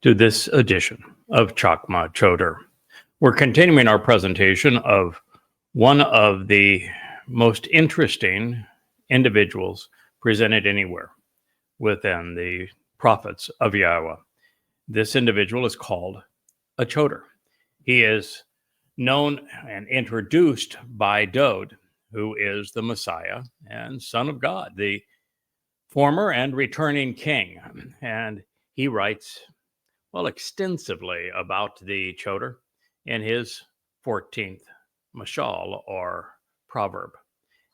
to this edition of Chakmah Choter. We're continuing our presentation of one of the most interesting individuals presented anywhere within the prophets of YAHOWAH. This individual is called a Choter. He is known and introduced by Dowd, who is the Messiah and Son of God, the former and returning king. And he writes, extensively about the Choter in his 14th mashal, or proverb.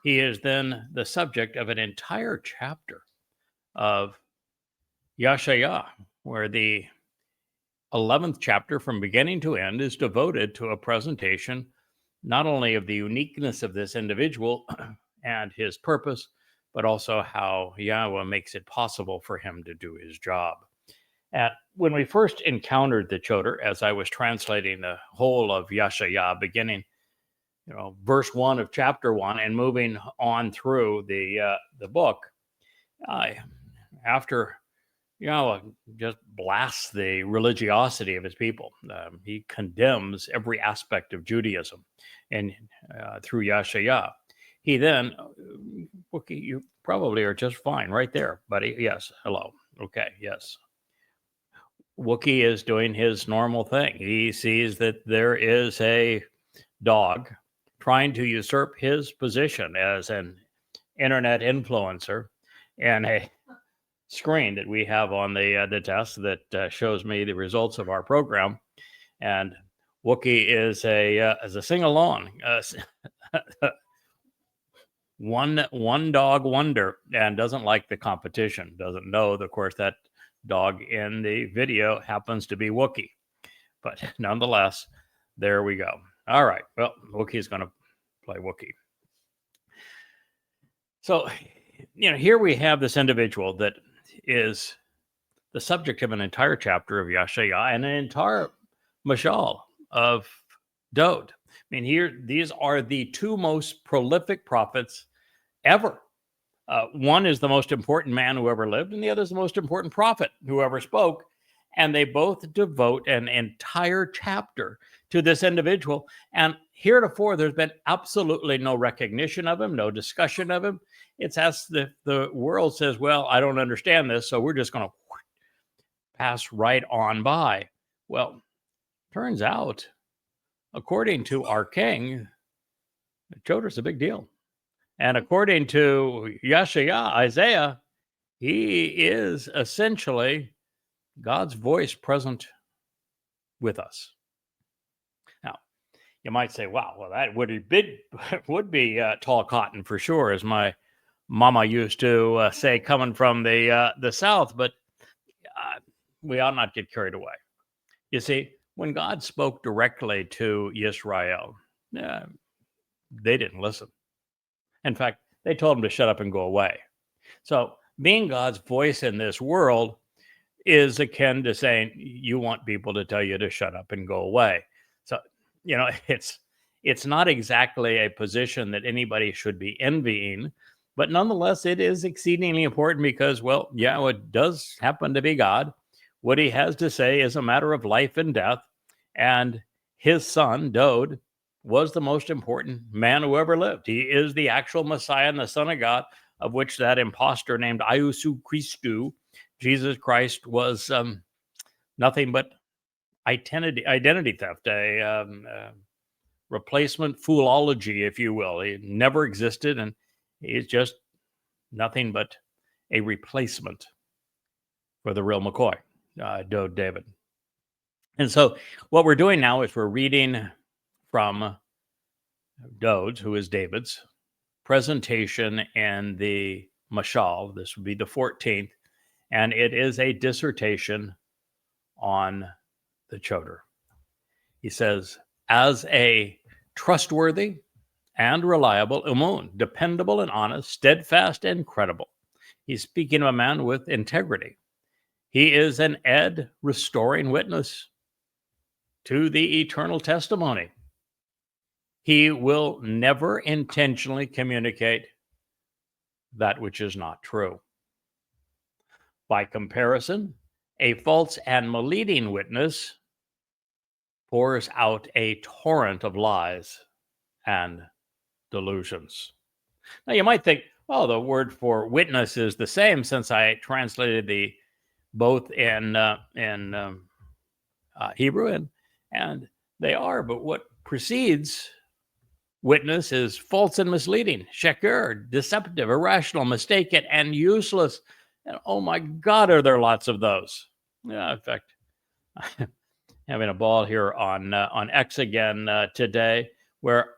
He is then the subject of an entire chapter of Yashayah, where the 11th chapter from beginning to end is devoted to a presentation not only of the uniqueness of this individual and his purpose, but also how YAHOWAH makes it possible for him to do his job. And when we first encountered the Choter, as I was translating the whole of Yashayah, beginning, verse 1 of chapter 1 and moving on through the book, after YAHOWAH just blasts the religiosity of his people, he condemns every aspect of Judaism, and through Yashayah, he then, you probably are just fine right there, buddy. Yes, hello. Okay, yes. Wookiee is doing his normal thing. He sees that there is a dog trying to usurp his position as an internet influencer, and a screen that we have on the desk that shows me the results of our program. And Wookiee is a sing-along, one dog wonder, and doesn't like the competition. Doesn't know, of course, that dog in the video happens to be Wookiee. But nonetheless, there we go. All right. Well, Wookiee is going to play Wookiee. So, here we have this individual that is the subject of an entire chapter of Yashayah and an entire mashal of Dowd. These are the two most prolific prophets ever. One is the most important man who ever lived, and the other is the most important prophet who ever spoke. And they both devote an entire chapter to this individual. And heretofore, there's been absolutely no recognition of him, no discussion of him. It's as if the world says, well, I don't understand this, so we're just going to pass right on by. Well, turns out, according to our king, Choter's a big deal. And according to Yashayah, Isaiah, he is essentially God's voice present with us. Now, you might say, wow, well, that would be tall cotton for sure, as my mama used to say, coming from the South, but we ought not get carried away. You see, when God spoke directly to Israel, they didn't listen. In fact, they told him to shut up and go away. So being God's voice in this world is akin to saying you want people to tell you to shut up and go away. So, it's not exactly a position that anybody should be envying, but nonetheless, it is exceedingly important because, it does happen to be God. What he has to say is a matter of life and death, and his son, Dowd, was the most important man who ever lived. He is the actual Messiah and the Son of God, of which that imposter named Iusu Christu, Jesus Christ, was nothing but identity theft, a replacement foolology, if you will. He never existed, and he's just nothing but a replacement for the real McCoy, Dowd David. And so what we're doing now is we're reading from Dowd's, who is David's, presentation in the mashal. This would be the 14th, and it is a dissertation on the Choter. He says, as a trustworthy and reliable umun, dependable and honest, steadfast and credible. He's speaking of a man with integrity. He is an ed restoring witness to the eternal testimony. He will never intentionally communicate that which is not true. By comparison, A false and misleading witness pours out a torrent of lies and delusions. Now, you might think, well, the word for witness is the same, since I translated the both in Hebrew, and they are. But what precedes witness is false and misleading, sheker, deceptive, irrational, mistaken, and useless. And oh my God, are there lots of those? Yeah, in fact, I'm having a ball here on X again today, where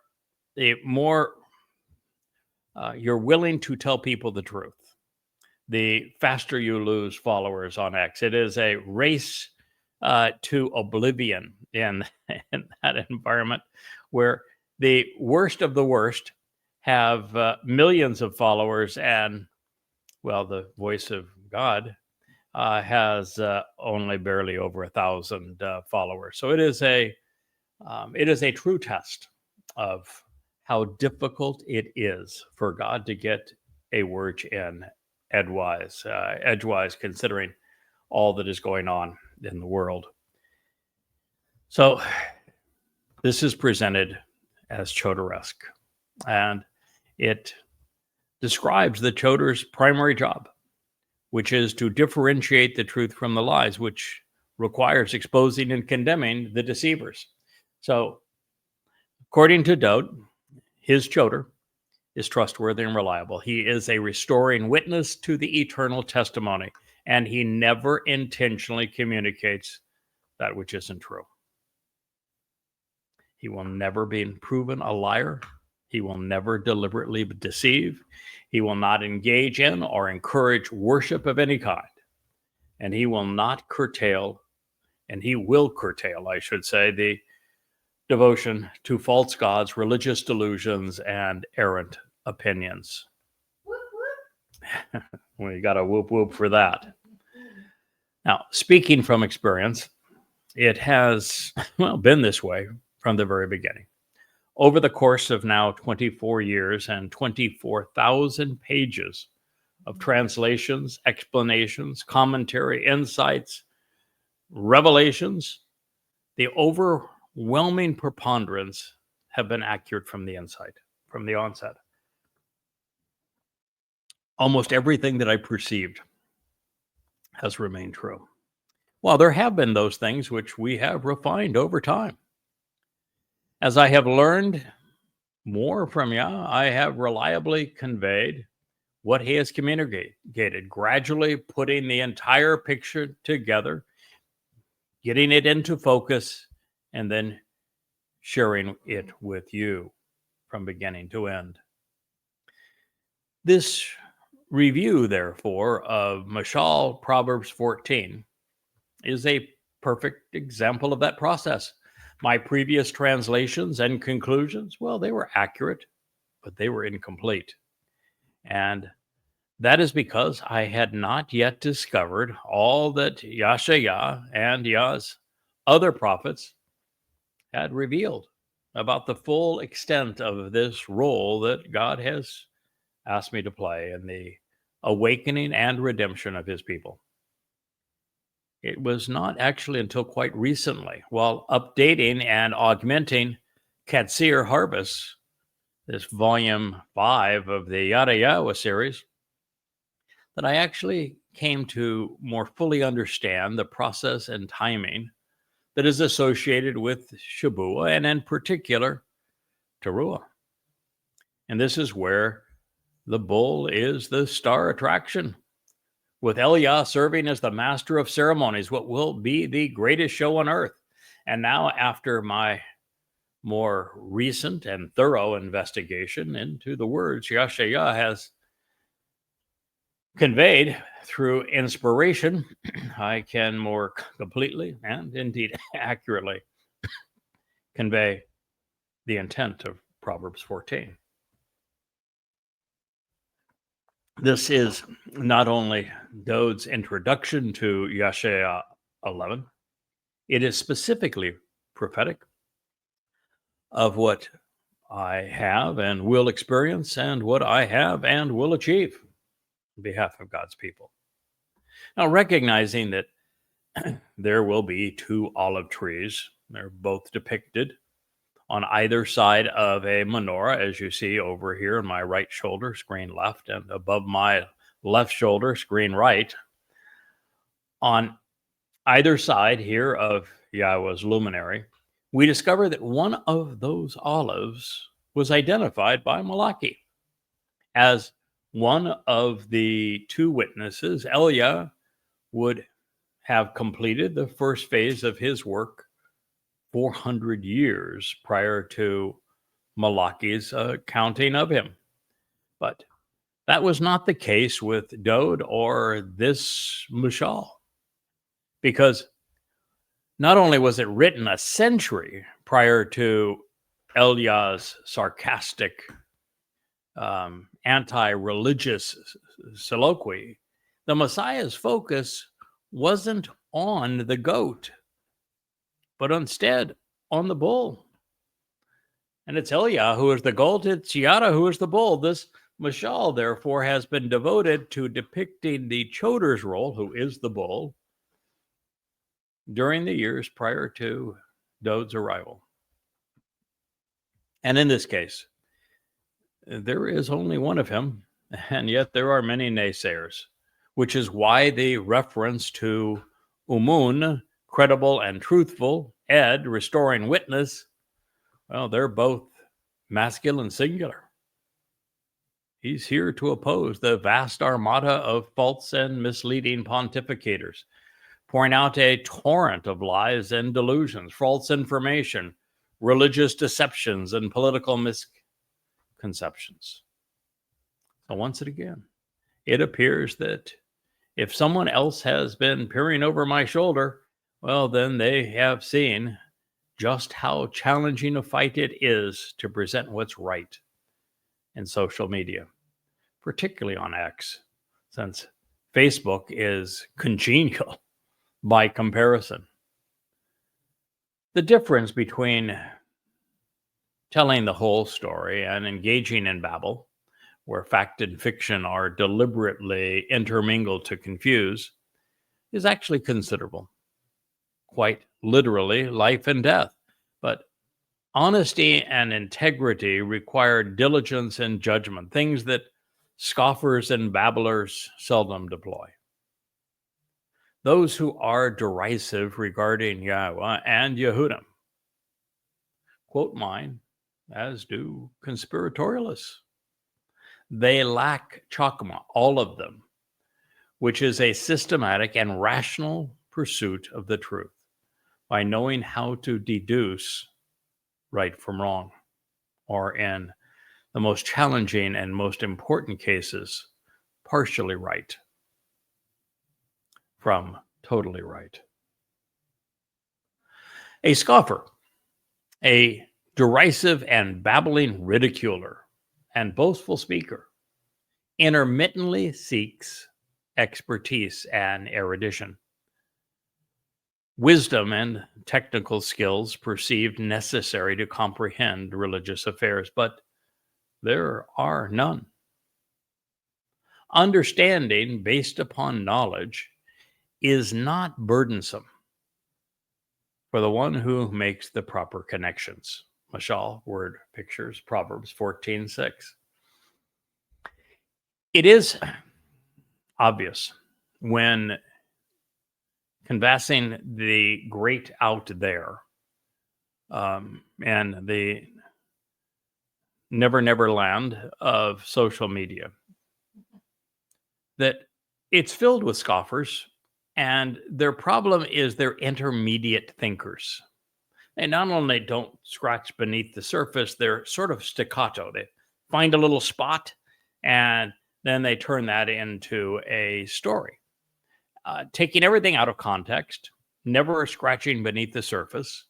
the more you're willing to tell people the truth, the faster you lose followers on X. It is a race to oblivion in that environment, where the worst of the worst have millions of followers, and, well, the voice of God has only barely over 1,000 followers. So it is a true test of how difficult it is for God to get a word in edgewise, considering all that is going on in the world. So this is presented as Choteresque, and it describes the Choter's primary job, which is to differentiate the truth from the lies, which requires exposing and condemning the deceivers. So, according to Dowd, his Choter is trustworthy and reliable. He is a restoring witness to the eternal testimony, and he never intentionally communicates that which isn't true. He will never be proven a liar. He will never deliberately deceive. He will not engage in or encourage worship of any kind. And he will not curtail, and he will curtail, I should say, the devotion to false gods, religious delusions, and errant opinions. Well, you got a whoop whoop for that. Now, speaking from experience, it has, well, been this way from the very beginning. Over the course of now 24 years and 24,000 pages of translations, explanations, commentary, insights, revelations, the overwhelming preponderance have been accurate from the onset. Almost everything that I perceived has remained true. While there have been those things which we have refined over time. As I have learned more from Yah, I have reliably conveyed what he has communicated, gradually putting the entire picture together, getting it into focus, and then sharing it with you from beginning to end. This review, therefore, of Mashal Proverbs 14 is a perfect example of that process. My previous translations and conclusions, well, they were accurate, but they were incomplete. And that is because I had not yet discovered all that Yahshua and Yah's other prophets had revealed about the full extent of this role that God has asked me to play in the awakening and redemption of his people. It was not actually until quite recently, while updating and augmenting Katsir Harvest, this volume 5 of the Yada Yahowah series, that I actually came to more fully understand the process and timing that is associated with Shabuah, and in particular, Teruah. And this is where the bull is the star attraction, with Eliah serving as the master of ceremonies, what will be the greatest show on earth. And now, after my more recent and thorough investigation into the words Yahshua has conveyed through inspiration, I can more completely and indeed accurately convey the intent of Proverbs 14. This is not only Dowd's introduction to Yahshua 11, it is specifically prophetic of what I have and will experience, and what I have and will achieve on behalf of God's people. Now, recognizing that there will be 2 olive trees. They're both depicted on either side of a menorah, as you see over here on my right shoulder, screen left, and above my left shoulder, screen right. On either side here of Yahweh's luminary, we discover that one of those olives was identified by Malachi as one of the 2 witnesses. Eliah would have completed the first phase of his work 400 years prior to Malachi's counting of him. But that was not the case with Dode or this Mushal, because not only was it written a century prior to Eliah's sarcastic, anti-religious soliloquy, the Messiah's focus wasn't on the goat, but instead on the bull. And it's Eliah who is the goat, it's Yada who is the bull. This Mashal, therefore, has been devoted to depicting the Choter's role, who is the bull, during the years prior to Dode's arrival. And in this case, there is only one of him, and yet there are many naysayers, which is why the reference to Umun, credible and truthful, Ed, restoring witness, well, they're both masculine singular. He's here to oppose the vast armada of false and misleading pontificators, pouring out a torrent of lies and delusions, false information, religious deceptions, and political misconceptions. So once again, it appears that if someone else has been peering over my shoulder, well, then they have seen just how challenging a fight it is to present what's right in social media, particularly on X, since Facebook is congenial by comparison. The difference between telling the whole story and engaging in Babel, where fact and fiction are deliberately intermingled to confuse, is actually considerable. Quite literally, life and death. But honesty and integrity require diligence and judgment, things that scoffers and babblers seldom deploy. Those who are derisive regarding Yahweh and Yehudim quote mine, as do conspiratorialists. They lack Chakmah, all of them, which is a systematic and rational pursuit of the truth by knowing how to deduce right from wrong, or in the most challenging and most important cases, partially right from totally right. A scoffer, a derisive and babbling ridiculer, and boastful speaker intermittently seeks expertise and erudition, wisdom and technical skills perceived necessary to comprehend religious affairs, but there are none. Understanding based upon knowledge is not burdensome for the one who makes the proper connections. Mashal, word pictures, Proverbs 14:6. It is obvious when canvassing the great out there and the never land of social media that it's filled with scoffers, and their problem is they're intermediate thinkers. They not only don't scratch beneath the surface, they're sort of staccato. They find a little spot and then they turn that into a story, taking everything out of context, never scratching beneath the surface,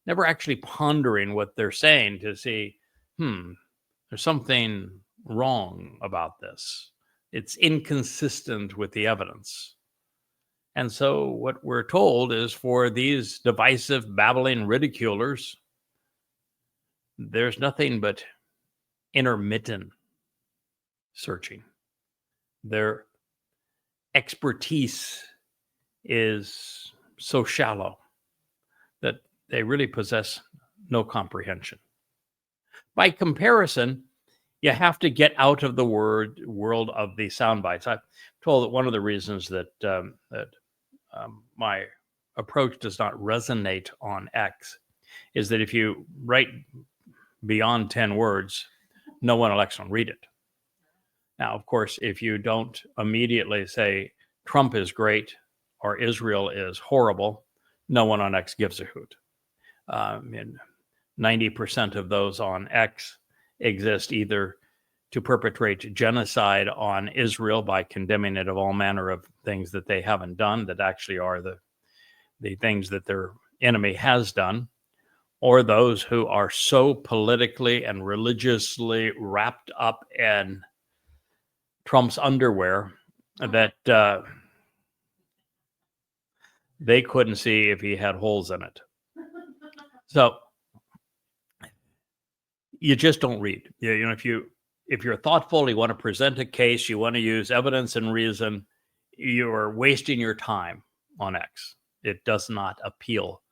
never actually pondering what they're saying to see, there's something wrong about this. It's inconsistent with the evidence. And so what we're told is for these divisive, babbling ridiculers, there's nothing but intermittent searching. Their expertise is so shallow that they really possess no comprehension. By comparison, you have to get out of the world of the sound bites. I'm told that one of the reasons that my approach does not resonate on X is that if you write beyond 10 words, no one will actually read it. Now, of course, if you don't immediately say Trump is great or Israel is horrible, no one on X gives a hoot. And 90% of those on X exist either to perpetrate genocide on Israel by condemning it of all manner of things that they haven't done that actually are the things that their enemy has done, or those who are so politically and religiously wrapped up in Trump's underwear that they couldn't see if he had holes in it. So you just don't read. You know, if you're thoughtful, you want to present a case, you want to use evidence and reason, you're wasting your time on X. It does not appeal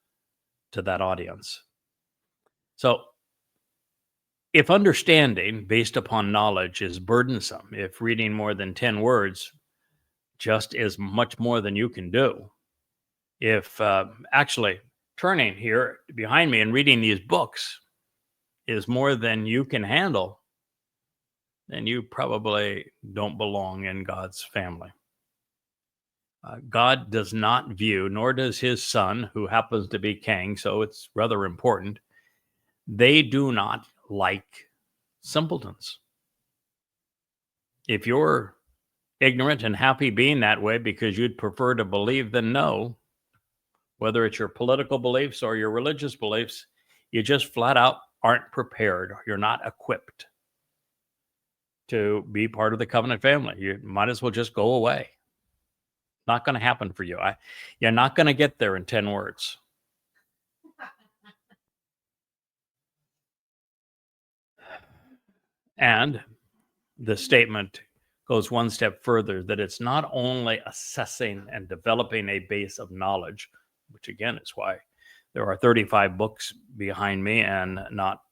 to that audience. So if understanding based upon knowledge is burdensome, if reading more than 10 words just is much more than you can do, if actually turning here behind me and reading these books is more than you can handle, then you probably don't belong in God's family. God does not view, nor does his son, who happens to be king, so it's rather important, they do not like simpletons. If you're ignorant and happy being that way because you'd prefer to believe than know, whether it's your political beliefs or your religious beliefs, you just flat out aren't prepared. You're not equipped to be part of the covenant family. You might as well just go away. Not going to happen for you. You're not going to get there in 10 words. And the statement goes one step further, that it's not only assessing and developing a base of knowledge, which again is why there are 35 books behind me and not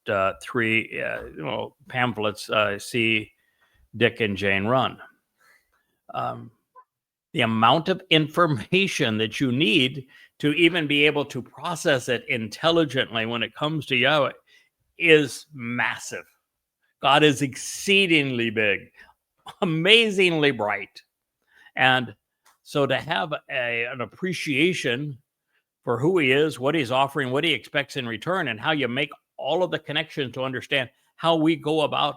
3 pamphlets, See Dick and Jane Run. The amount of information that you need to even be able to process it intelligently when it comes to Yahweh is massive. God is exceedingly big, amazingly bright. And so to have an appreciation for who he is, what he's offering, what he expects in return, and how you make all of the connections to understand how we go about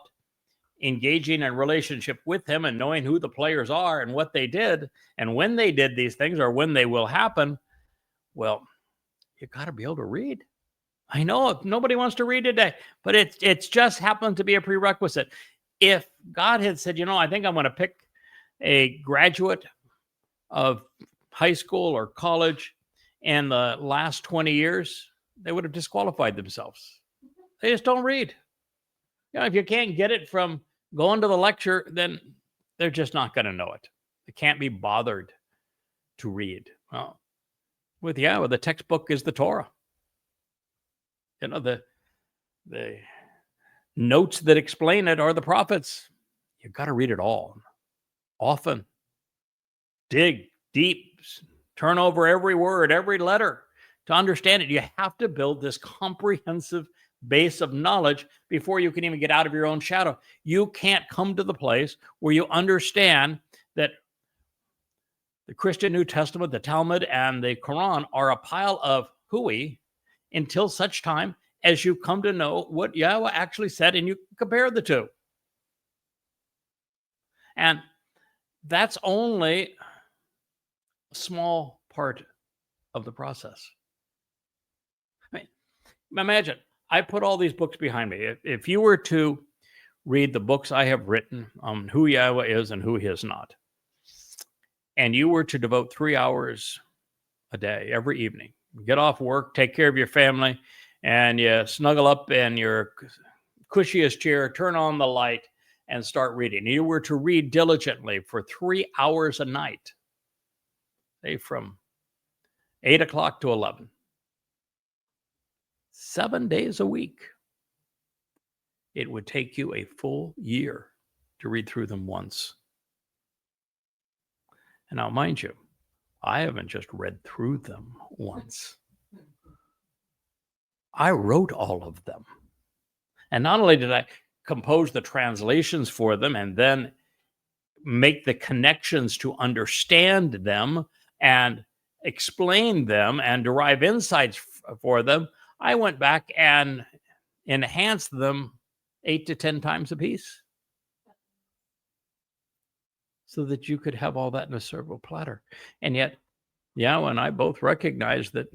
engaging in relationship with him and knowing who the players are and what they did and when they did these things or when they will happen, well, you got to be able to read. I know nobody wants to read today, but it's just happened to be a prerequisite. If God had said, I think I'm going to pick a graduate of high school or college in the last 20 years, they would have disqualified themselves. They just don't read. If you can't get it from going to the lecture, then they're just not going to know it. They can't be bothered to read. Well, with Yahweh, the textbook is the Torah. The notes that explain it are the prophets. You've got to read it all. Often. Dig deep. Turn over every word, every letter to understand it. You have to build this comprehensive base of knowledge before you can even get out of your own shadow. You can't come to the place where you understand that the Christian New Testament, the Talmud, and the Quran are a pile of hooey until such time as you come to know what Yahweh actually said and you compare the two. And that's only a small part of the process. I mean, imagine, I put all these books behind me. If you were to read the books I have written on who Yahweh is and who he is not, and you were to devote 3 hours a day, every evening, get off work, take care of your family, and you snuggle up in your cushiest chair, turn on the light, and start reading. You were to read diligently for 3 hours a night, say from 8 o'clock to 11. 7 days a week. It would take you a full year to read through them once. And now, mind you, I haven't just read through them once. I wrote all of them. And not only did I compose the translations for them and then make the connections to understand them and explain them and derive insights for them, I went back and enhanced them 8 to 10 times a piece so that you could have all that in a silver platter. And yet, Yahowah and I both recognize that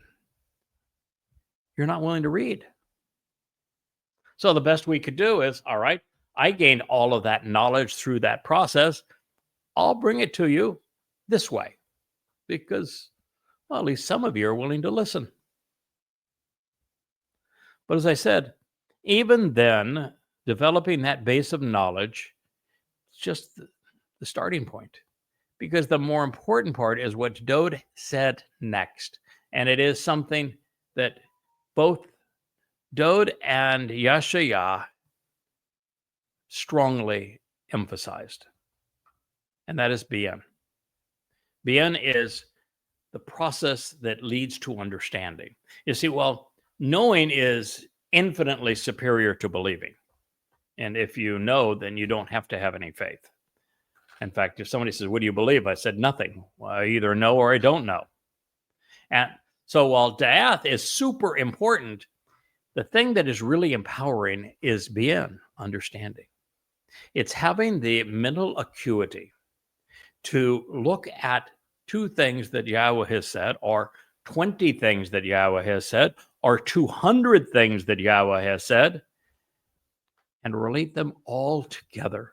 you're not willing to read. So the best we could do is, all right, I gained all of that knowledge through that process. I'll bring it to you this way because, well, at least some of you are willing to listen. But as I said, even then, developing that base of knowledge is just the starting point, because the more important part is what Dode said next. And it is something that both Dode and Yahowah strongly emphasized, and that is Bien. Bien is the process that leads to understanding. You see, well, knowing is infinitely superior to believing. And if you know, then you don't have to have any faith. In fact, if somebody says, what do you believe? I said, nothing. Well, I either know or I don't know. And so while Da'ath is super important, the thing that is really empowering is Bien, understanding. It's having the mental acuity to look at 2 things that Yahowah has said, or 20 things that Yahowah has said, or 200 things that Yahowah has said, and relate them all together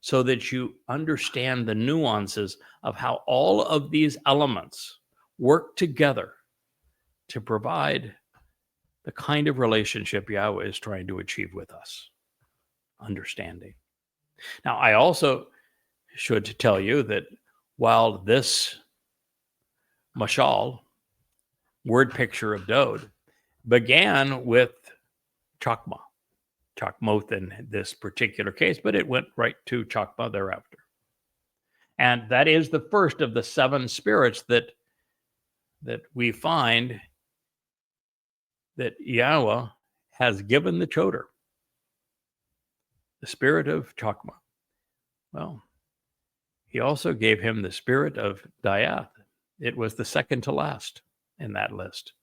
so that you understand the nuances of how all of these elements work together to provide the kind of relationship Yahowah is trying to achieve with us. Understanding. Now, I also should tell you that while this mashal, word picture of Dode, began with Chakmah, Chakmoth in this particular case, but it went right to Chakmah thereafter. And that is the first of the 7 spirits that we find that Yahowah has given the Choter, the spirit of Chakmah. Well, he also gave him the spirit of Da'ath. It was the second to last in that list.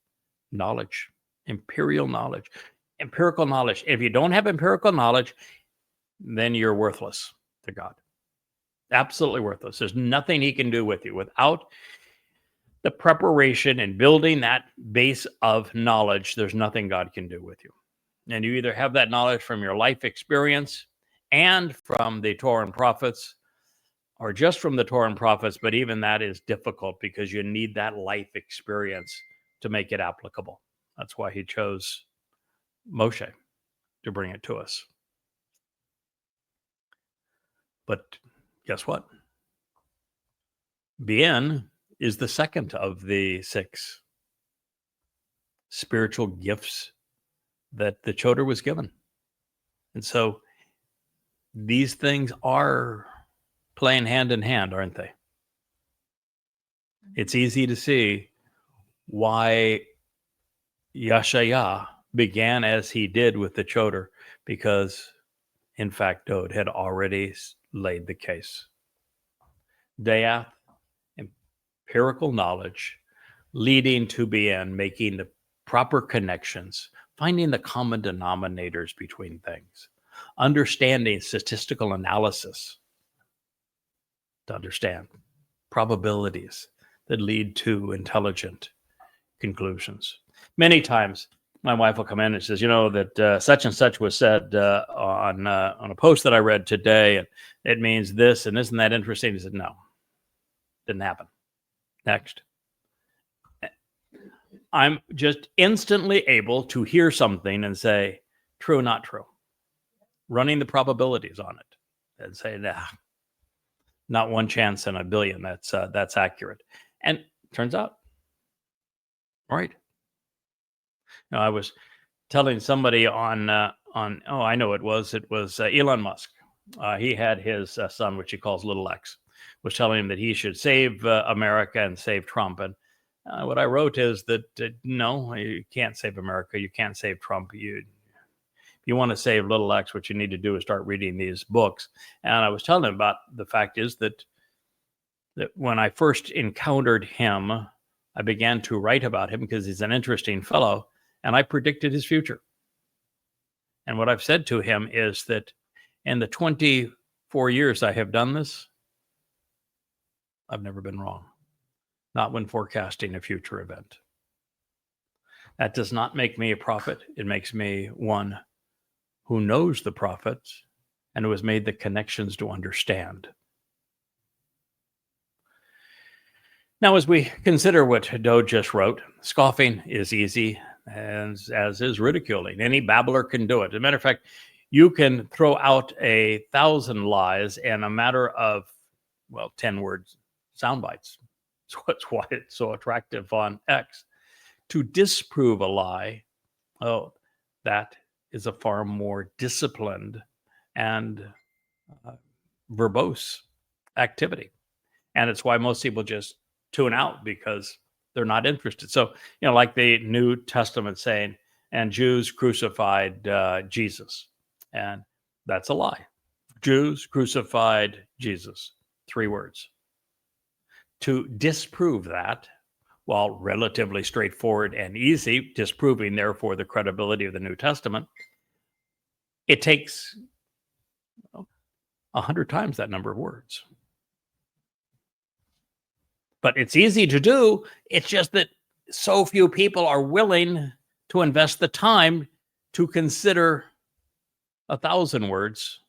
Knowledge, empirical knowledge. Empirical knowledge. If you don't have empirical knowledge, then you're worthless to God. Absolutely worthless. There's nothing he can do with you without the preparation and building that base of knowledge. There's nothing God can do with you. And you either have that knowledge from your life experience and from the Torah and prophets, or just from the Torah and prophets, but even that is difficult because you need that life experience to make it applicable. That's why he chose Moshe to bring it to us. But guess what? Bien is the second of the 6 spiritual gifts that the Choter was given. And so these things are playing hand in hand, aren't they? It's easy to see why Yahowah began as he did with the Choter, because, in fact, Dode had already laid the case. Da'ath, empirical knowledge, leading to Bien, making the proper connections, finding the common denominators between things, understanding statistical analysis to understand probabilities that lead to intelligent conclusions. Many times, my wife will come in and says, you know, that such and such was said on a post that I read today, and it means this, and isn't that interesting? He said, no, didn't happen. Next. I'm just instantly able to hear something and say, true, not true. Running the probabilities on it and say, nah, not 1 chance in a billion. That's accurate. And turns out Right. Now, I was telling somebody oh, I know it was Elon Musk. He had his son, which he calls Little X, was telling him that he should save America and save Trump. And what I wrote is that no, you can't save America. You can't save Trump. If you want to save Little X, what you need to do is start reading these books. And I was telling him about the fact is that when I first encountered him, I began to write about him because he's an interesting fellow, and I predicted his future. And what I've said to him is that in the 24 years I have done this, I've never been wrong, not when forecasting a future event. That does not make me a prophet. It makes me one who knows the prophets and who has made the connections to understand. Now, as we consider what Doe just wrote, scoffing is easy, as is ridiculing. Any babbler can do it. As a matter of fact, you can throw out 1,000 lies in a matter of, 10 words, sound bites. So that's why it's so attractive on X. To disprove a lie, that is a far more disciplined and verbose activity. And it's why most people just tune out because they're not interested. So, like the New Testament saying, and Jews crucified Jesus. And that's a lie. Jews crucified Jesus. 3 words. To disprove that, while relatively straightforward and easy, disproving therefore the credibility of the New Testament, it takes 100 times that number of words. But it's easy to do. It's just that so few people are willing to invest the time to consider 1,000 words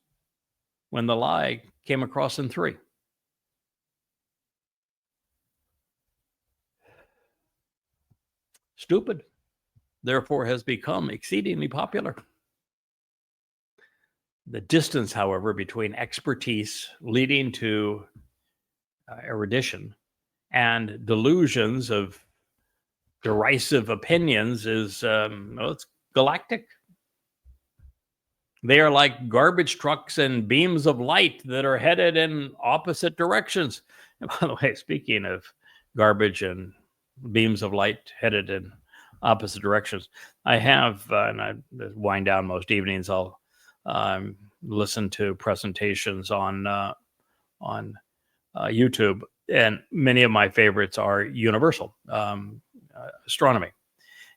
when the lie came across in 3. Stupid, therefore, has become exceedingly popular. The distance, however, between expertise leading to erudition and delusions of derisive opinions is, it's galactic. They are like garbage trucks and beams of light that are headed in opposite directions. And by the way, speaking of garbage and beams of light headed in opposite directions, I have, and I wind down most evenings, I'll listen to presentations on YouTube. And many of my favorites are universal astronomy.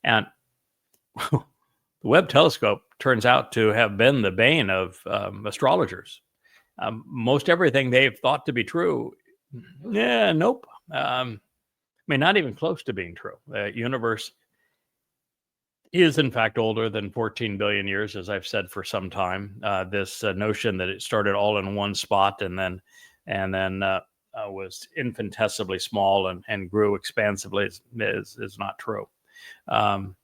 And the Webb telescope turns out to have been the bane of astrologers. Most everything they've thought to be true, nope. Not even close to being true. The universe is, in fact, older than 14 billion years, as I've said for some time. This notion that it started all in one spot and then was infinitesimally small and grew expansively is not true. And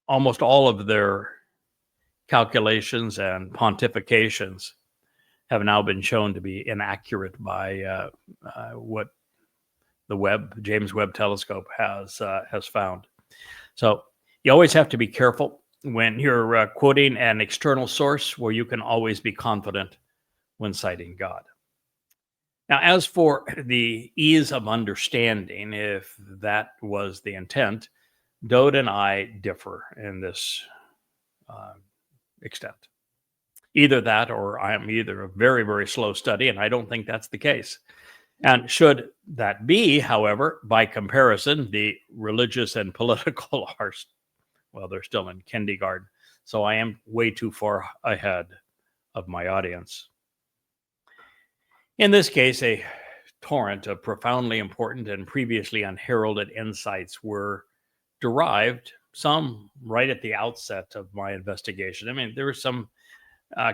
almost all of their calculations and pontifications have now been shown to be inaccurate by what the James Webb telescope has found. So you always have to be careful when you're quoting an external source where you can always be confident when citing God. Now, as for the ease of understanding, if that was the intent, Dode and I differ in this extent. Either that or I am either a very, very slow study, and I don't think that's the case. And should that be, however, by comparison, the religious and political are, they're still in kindergarten. So I am way too far ahead of my audience. In this case, a torrent of profoundly important and previously unheralded insights were derived, some right at the outset of my investigation. There were some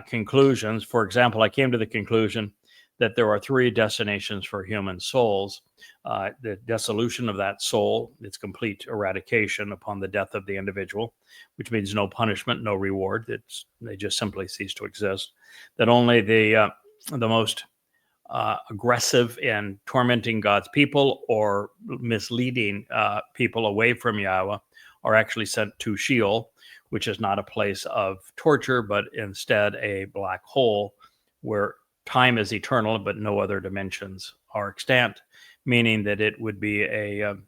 conclusions. For example, I came to the conclusion that there are 3 destinations for human souls. The dissolution of that soul, its complete eradication upon the death of the individual, which means no punishment, no reward. They just simply cease to exist. That only the most aggressive in tormenting God's people or misleading people away from Yahweh are actually sent to Sheol, which is not a place of torture, but instead a black hole where time is eternal, but no other dimensions are extant, meaning that it would be an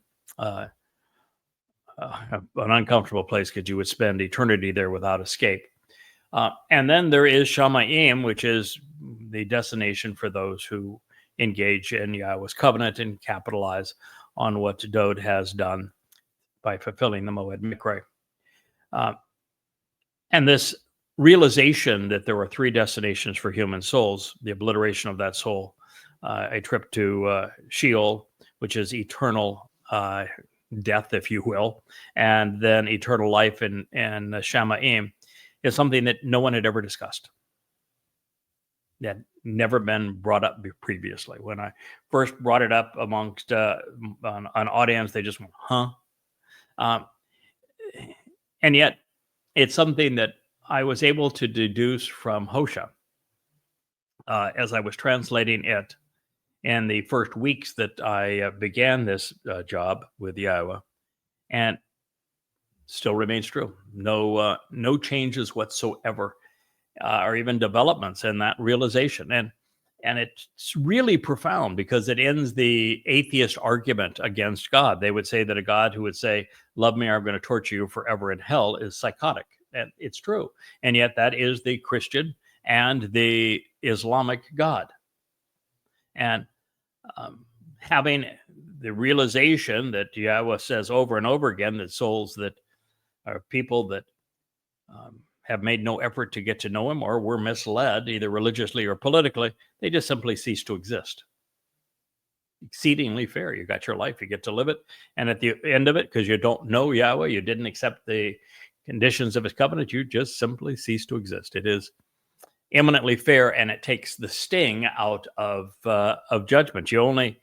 uncomfortable place because you would spend eternity there without escape. And then there is Shamayim, which is the destination for those who engage in Yahweh's covenant and capitalize on what Dod has done by fulfilling the Moed Mikre. And this realization that there were three destinations for human souls, the obliteration of that soul, a trip to Sheol, which is eternal death, if you will, and then eternal life in Shamayim, is something that no one had ever discussed. It had never been brought up previously. When I first brought it up amongst an audience, they just went, huh? And yet, it's something that I was able to deduce from Hosha as I was translating it in the first weeks that I began this job with Yahowah, and still remains true. No changes whatsoever, or even developments in that realization. And it's really profound because it ends the atheist argument against God. They would say that a God who would say, "Love me or I'm going to torture you forever in hell," is psychotic. And it's true. And yet that is the Christian and the Islamic God. And having the realization that Yahweh says over and over again that souls that are people that have made no effort to get to know him or were misled either religiously or politically, they just simply cease to exist. Exceedingly fair. You got your life, you get to live it. And at the end of it, because you don't know Yahweh, you didn't accept the conditions of his covenant, you just simply cease to exist. It is eminently fair, and it takes the sting out of judgment. You only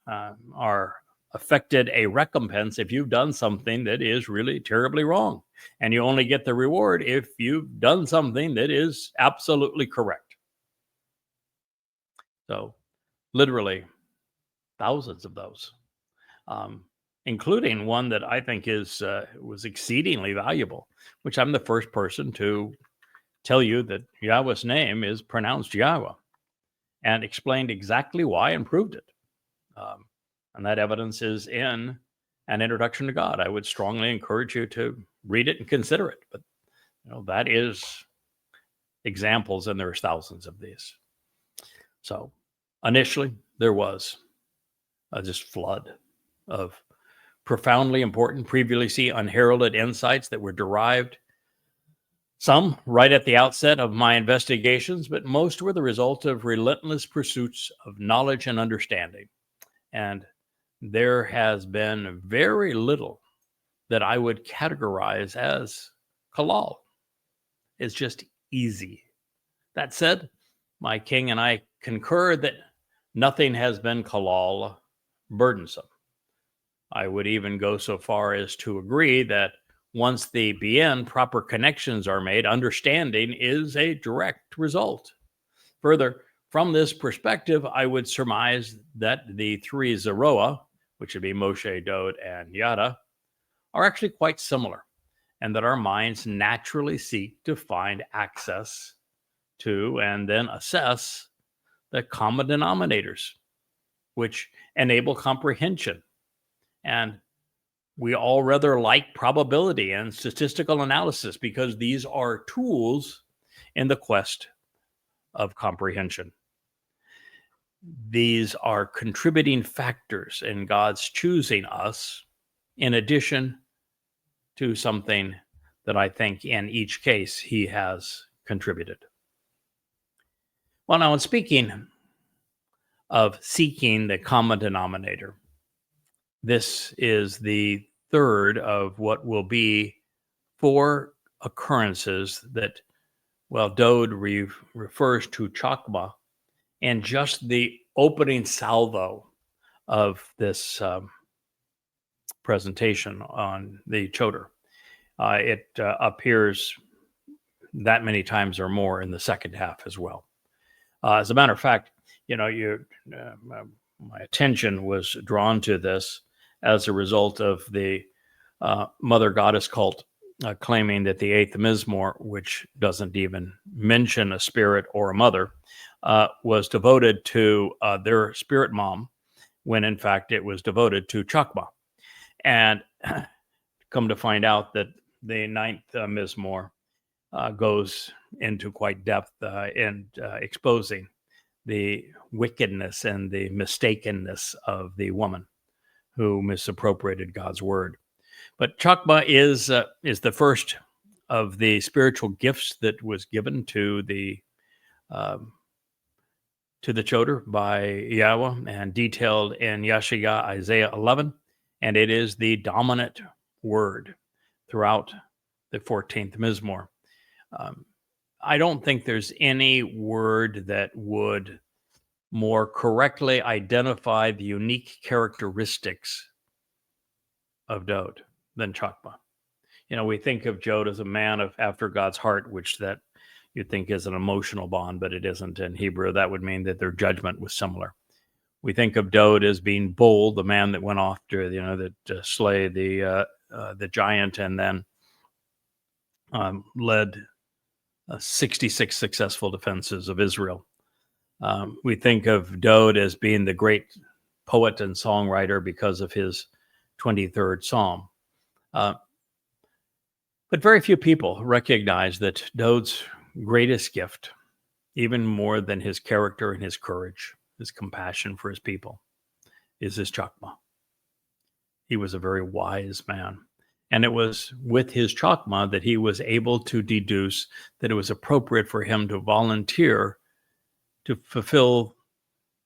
are affected a recompense if you've done something that is really terribly wrong, and you only get the reward if you've done something that is absolutely correct. So literally thousands of those, including one that I think was exceedingly valuable, which I'm the first person to tell you that Yahweh's name is pronounced Yahweh, and explained exactly why and proved it. And that evidence is in an introduction to God. I would strongly encourage you to read it and consider it. But that is examples, and there's thousands of these. So initially, there was just flood of profoundly important, previously unheralded insights that were derived, some right at the outset of my investigations, but most were the result of relentless pursuits of knowledge and understanding. And there has been very little that I would categorize as halal. It's just easy. That said, my king and I concur that nothing has been halal burdensome. I would even go so far as to agree that once the bien, proper connections are made, understanding is a direct result. Further, from this perspective, I would surmise that the three Zeroah, which would be Moshe, Dod, and Yada, are actually quite similar, and that our minds naturally seek to find access to and then assess the common denominators, which enable comprehension. And we all rather like probability and statistical analysis because these are tools in the quest of comprehension. These are contributing factors in God's choosing us, in addition to something that I think in each case he has contributed. Well, now, in speaking of seeking the common denominator, this is the third of what will be 4 occurrences that, Dod refers to Chakmah, and just the opening salvo of this presentation on the Choter. It appears that many times or more in the second half as well. As a matter of fact, my attention was drawn to this as a result of the mother goddess cult claiming that the eighth Mizmor, which doesn't even mention a spirit or a mother, was devoted to their spirit mom, when in fact it was devoted to Chakmah. And come to find out that the ninth Mizmor goes into quite depth in exposing the wickedness and the mistakenness of the woman who misappropriated God's word. But Chakmah is the first of the spiritual gifts that was given to the Choter by Yahowah and detailed in Yeshayah, Isaiah 11, and it is the dominant word throughout the 14th Mizmor. I don't think there's any word that would more correctly identify the unique characteristics of Dod than Chakmah. We think of Jod as a man after God's heart, which that you think is an emotional bond, but it isn't. In Hebrew, that would mean that their judgment was similar. We think of Dod as being bold, the man that went off to, slay the giant and then led 66 successful defenses of Israel. We think of Dod as being the great poet and songwriter because of his 23rd Psalm. But very few people recognize that Dod's greatest gift, even more than his character and his courage, his compassion for his people, is his Chakmah. He was a very wise man. And it was with his Chakmah that he was able to deduce that it was appropriate for him to volunteer to fulfill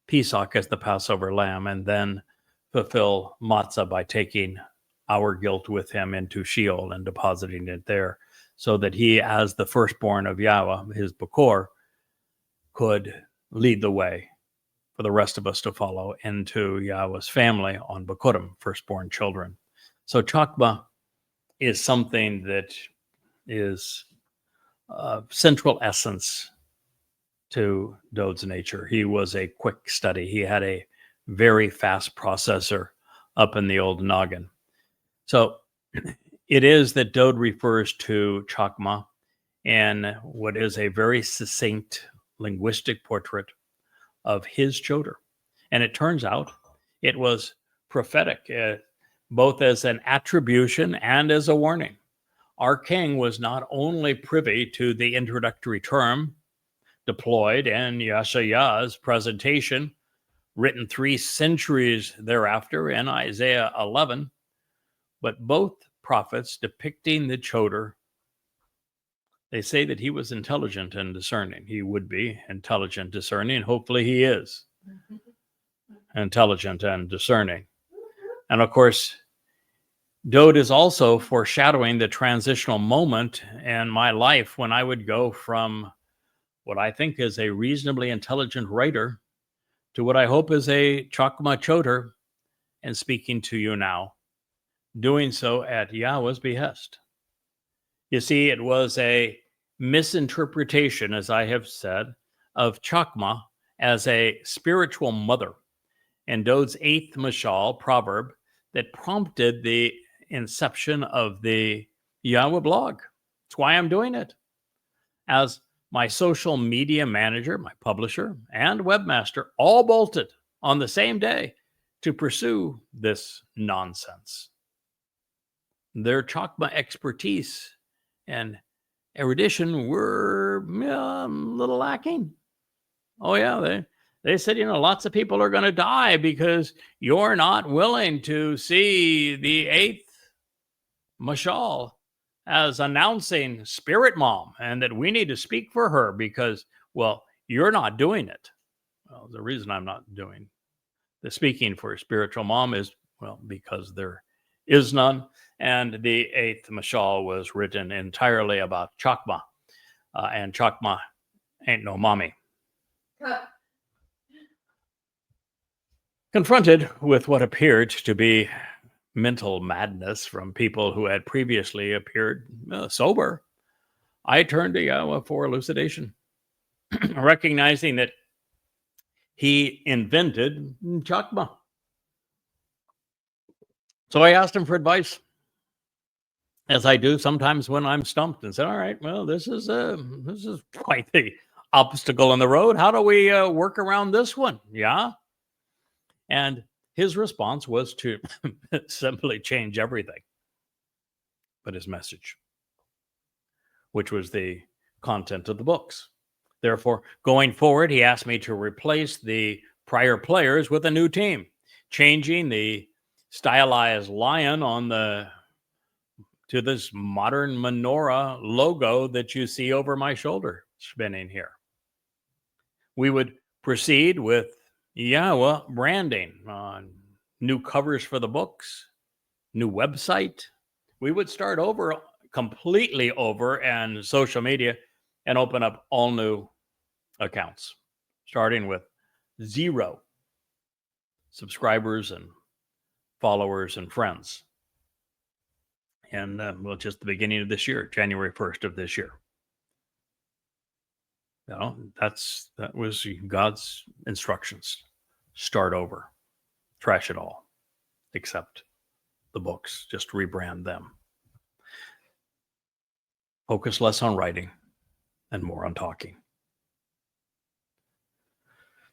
Pesach as the Passover lamb, and then fulfill Matzah by taking our guilt with him into Sheol and depositing it there, so that he, as the firstborn of Yahowah, his Bakor, could lead the way for the rest of us to follow into Yahowah's family on Bakurim, firstborn children. So Chakmah is something that is central essence to Dod's nature. He was a quick study. He had a very fast processor up in the old noggin. So it is that Dod refers to Chakmah in what is a very succinct linguistic portrait of his Choter. And it turns out it was prophetic, both as an attribution and as a warning. Our king was not only privy to the introductory term deployed in Yeshayah's presentation, written 3 centuries thereafter in Isaiah 11, but both prophets depicting the Choter, they say that he was intelligent and discerning. He would be intelligent, discerning. Hopefully he is intelligent and discerning. And of course, Dod is also foreshadowing the transitional moment in my life when I would go from what I think is a reasonably intelligent writer to what I hope is a Chakmah Choter, and speaking to you now, doing so at Yahowah's behest. You see, it was a misinterpretation, as I have said, of Chakmah as a spiritual mother and Dod's 8th Mashal proverb that prompted the inception of the Yahowah blog. That's why I'm doing it. As my social media manager, my publisher, and webmaster all bolted on the same day to pursue this nonsense. Their Chakmah expertise and erudition were a little lacking. Oh yeah, they said, lots of people are going to die because you're not willing to see the 8th Mashal as announcing Spirit Mom, and that we need to speak for her because, well, you're not doing it. Well, the reason I'm not doing the speaking for spiritual mom is, well, because there is none. And the 8th Mashal was written entirely about Chakmah. And Chakmah ain't no mommy. Confronted with what appeared to be mental madness from people who had previously appeared sober, I turned to Yahowah for elucidation, recognizing that he invented Chakmah. So I asked him for advice, as I do sometimes when I'm stumped, and said, "All right, well, this is quite the obstacle in the road. How do we work around this one?" Yeah, and his response was to simply change everything but his message, which was the content of the books. Therefore, going forward, he asked me to replace the prior players with a new team, changing the stylized lion on to this modern menorah logo that you see over my shoulder spinning here. We would proceed with YAHOWAH branding on new covers for the books, new website. We would start over, completely over, and social media, and open up all new accounts, starting with 0 subscribers and followers and friends. And well, just the beginning of this year, January 1st of this year. You know, that was God's instructions. Start over, trash it all, except the books, just rebrand them. Focus less on writing and more on talking.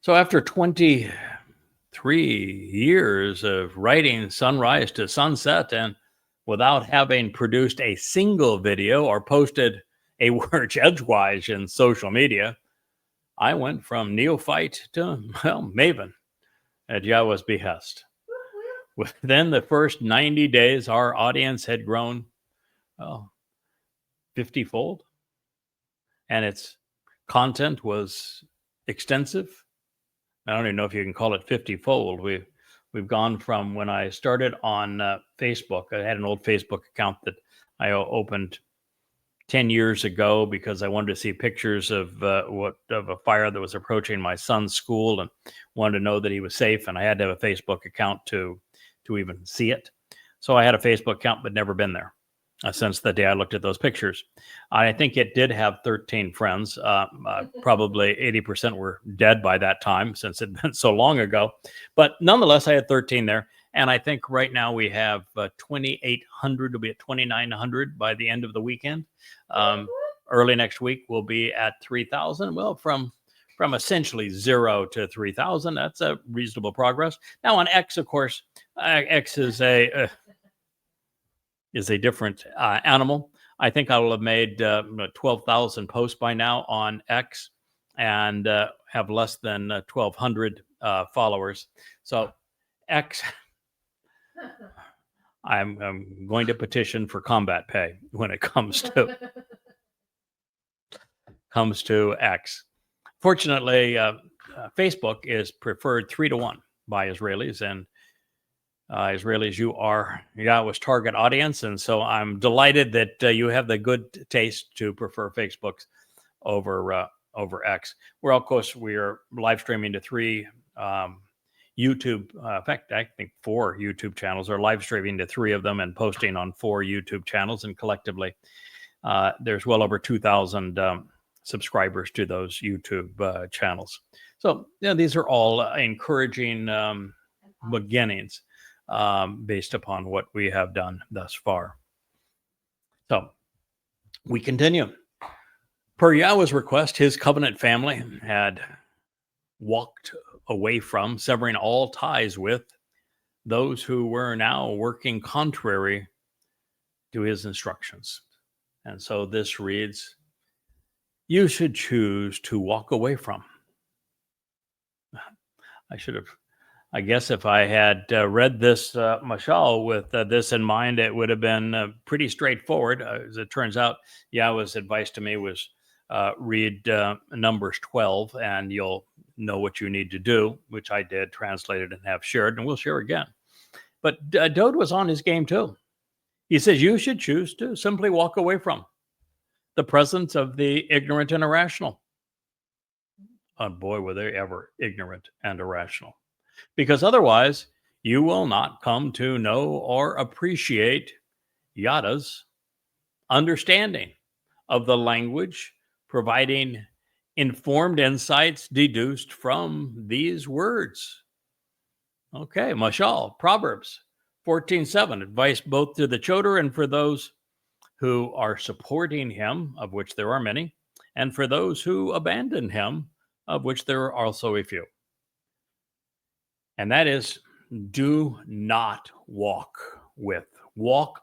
So after 23 years of writing sunrise to sunset, and without having produced a single video or posted a word edgewise in social media, I went from neophyte to, well, maven at Yahweh's behest. Within the first 90 days, our audience had grown, well, 50-fold, and its content was extensive. I don't even know if you can call it 50-fold. We've gone from, when I started on Facebook, I had an old Facebook account that I opened 10 years ago because I wanted to see pictures of a fire that was approaching my son's school, and wanted to know that he was safe, and I had to have a Facebook account to even see it. So I had a Facebook account, but never been there since the day I looked at those pictures. I think it did have 13 friends. Probably 80% were dead by that time, since it had been so long ago. But nonetheless, I had 13 there. And I think right now we have 2,800. We'll be at 2,900 by the end of the weekend. Early next week, we'll be at 3,000. Well, from essentially 0 to 3,000, that's a reasonable progress. Now on X, of course, X is a different animal. I think I will have made 12,000 posts by now on X, and have less than 1,200 followers. So X, I'm going to petition for combat pay when it comes to X. Fortunately, Facebook is preferred 3-1 by Israelis, and Israelis, you are Yahweh's target audience, and so I'm delighted that you have the good taste to prefer Facebook's over X. Where, of course, we are live streaming to 3 YouTube. In fact, I think 4 YouTube channels are live streaming to 3 of them and posting on 4 YouTube channels, and collectively, there's well over 2,000 subscribers to those YouTube channels. So, yeah, these are all encouraging beginnings. Based upon what we have done thus far. So we continue. Per Yahweh's request, his covenant family had walked away from, severing all ties with, those who were now working contrary to his instructions. And so this reads, you should choose to walk away from. I guess if I had read this mashal with this in mind, it would have been pretty straightforward. As it turns out, Yahweh's advice to me was read Numbers 12, and you'll know what you need to do, which I did, translated and have shared, and we'll share again. But Dode was on his game too. He says you should choose to simply walk away from the presence of the ignorant and irrational. Oh boy, were they ever ignorant and irrational. Because otherwise, you will not come to know or appreciate Yada's understanding of the language, providing informed insights deduced from these words. Okay, Mashal, Proverbs 14:7, advice both to the Choter and for those who are supporting him, of which there are many, and for those who abandon him, of which there are also a few. And that is, do not walk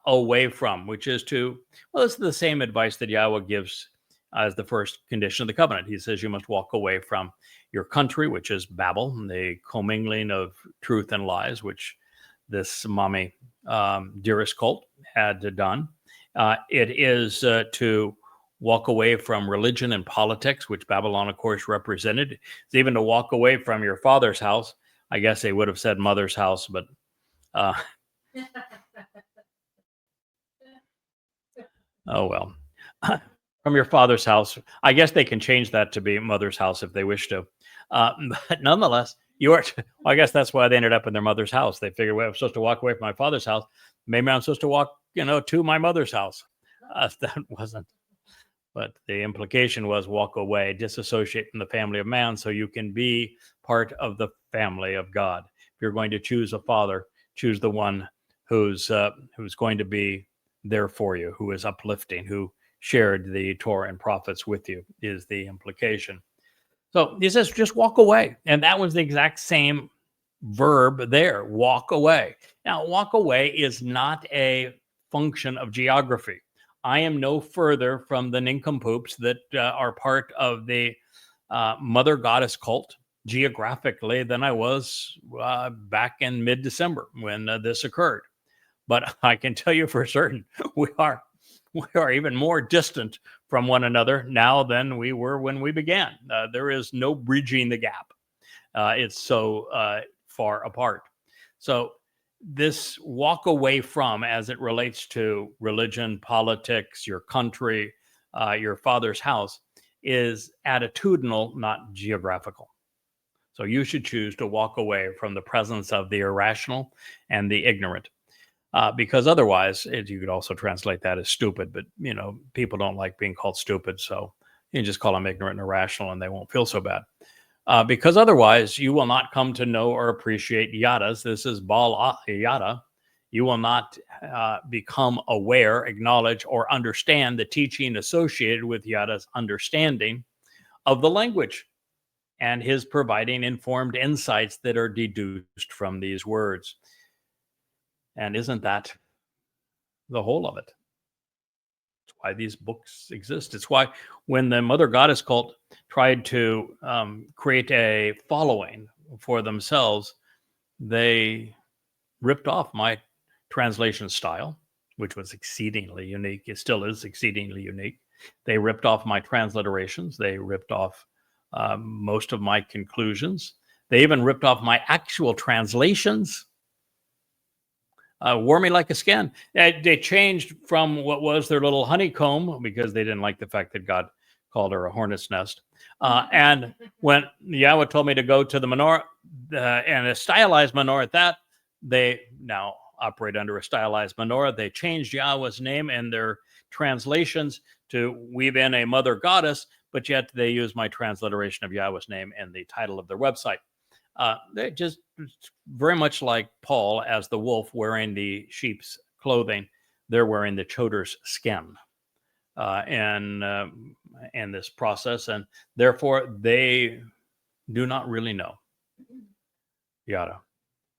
away from, which is to, well, this is the same advice that Yahweh gives as the first condition of the covenant. He says you must walk away from your country, which is Babel, the commingling of truth and lies, which this mommy dearest cult had done. It is to walk away from religion and politics, which Babylon, of course, represented. It's even to walk away from your father's house. I guess they would have said mother's house, but oh well. From your father's house. I guess they can change that to be mother's house if they wish to. But nonetheless, well, I guess that's why they ended up in their mother's house. They figured, well, I'm supposed to walk away from my father's house. Maybe I'm supposed to walk, to my mother's house. That wasn't. But the implication was walk away, disassociate from the family of man so you can be part of the family of God. If you're going to choose a father, choose the one who's going to be there for you, who is uplifting, who shared the Torah and prophets with you, is the implication. So he says, just walk away. And that was the exact same verb there, walk away. Now, walk away is not a function of geography. I am no further from the nincompoops that are part of the mother goddess cult geographically than I was back in mid-December when this occurred. But I can tell you for certain, we are even more distant from one another now than we were when we began. There is no bridging the gap. It's so far apart. So this walk away from, as it relates to religion, politics, your country, your father's house, is attitudinal, not geographical. So you should choose to walk away from the presence of the irrational and the ignorant. Because otherwise, you could also translate that as stupid, but people don't like being called stupid, so you can just call them ignorant and irrational, and they won't feel so bad. Because otherwise, you will not come to know or appreciate yadas. This is Baal Yada. You will not become aware, acknowledge, or understand the teaching associated with Yada's understanding of the language and his providing informed insights that are deduced from these words. And isn't that the whole of it? It's why these books exist. It's why when the Mother Goddess cult tried to create a following for themselves, they ripped off my translation style, which was exceedingly unique. It still is exceedingly unique. They ripped off my transliterations. They ripped off most of my conclusions. They even ripped off my actual translations. Wore me like a skin. They changed from what was their little honeycomb because they didn't like the fact that God called her a hornet's nest. And when Yahweh told me to go to the menorah and a stylized menorah at that, they now operate under a stylized menorah. They changed Yahweh's name in their translations to weave in a mother goddess, but yet they use my transliteration of Yahweh's name in the title of their website. They just very much like Paul as the wolf wearing the sheep's clothing. They're wearing the Choter's skin in this process, and therefore they do not really know Yada.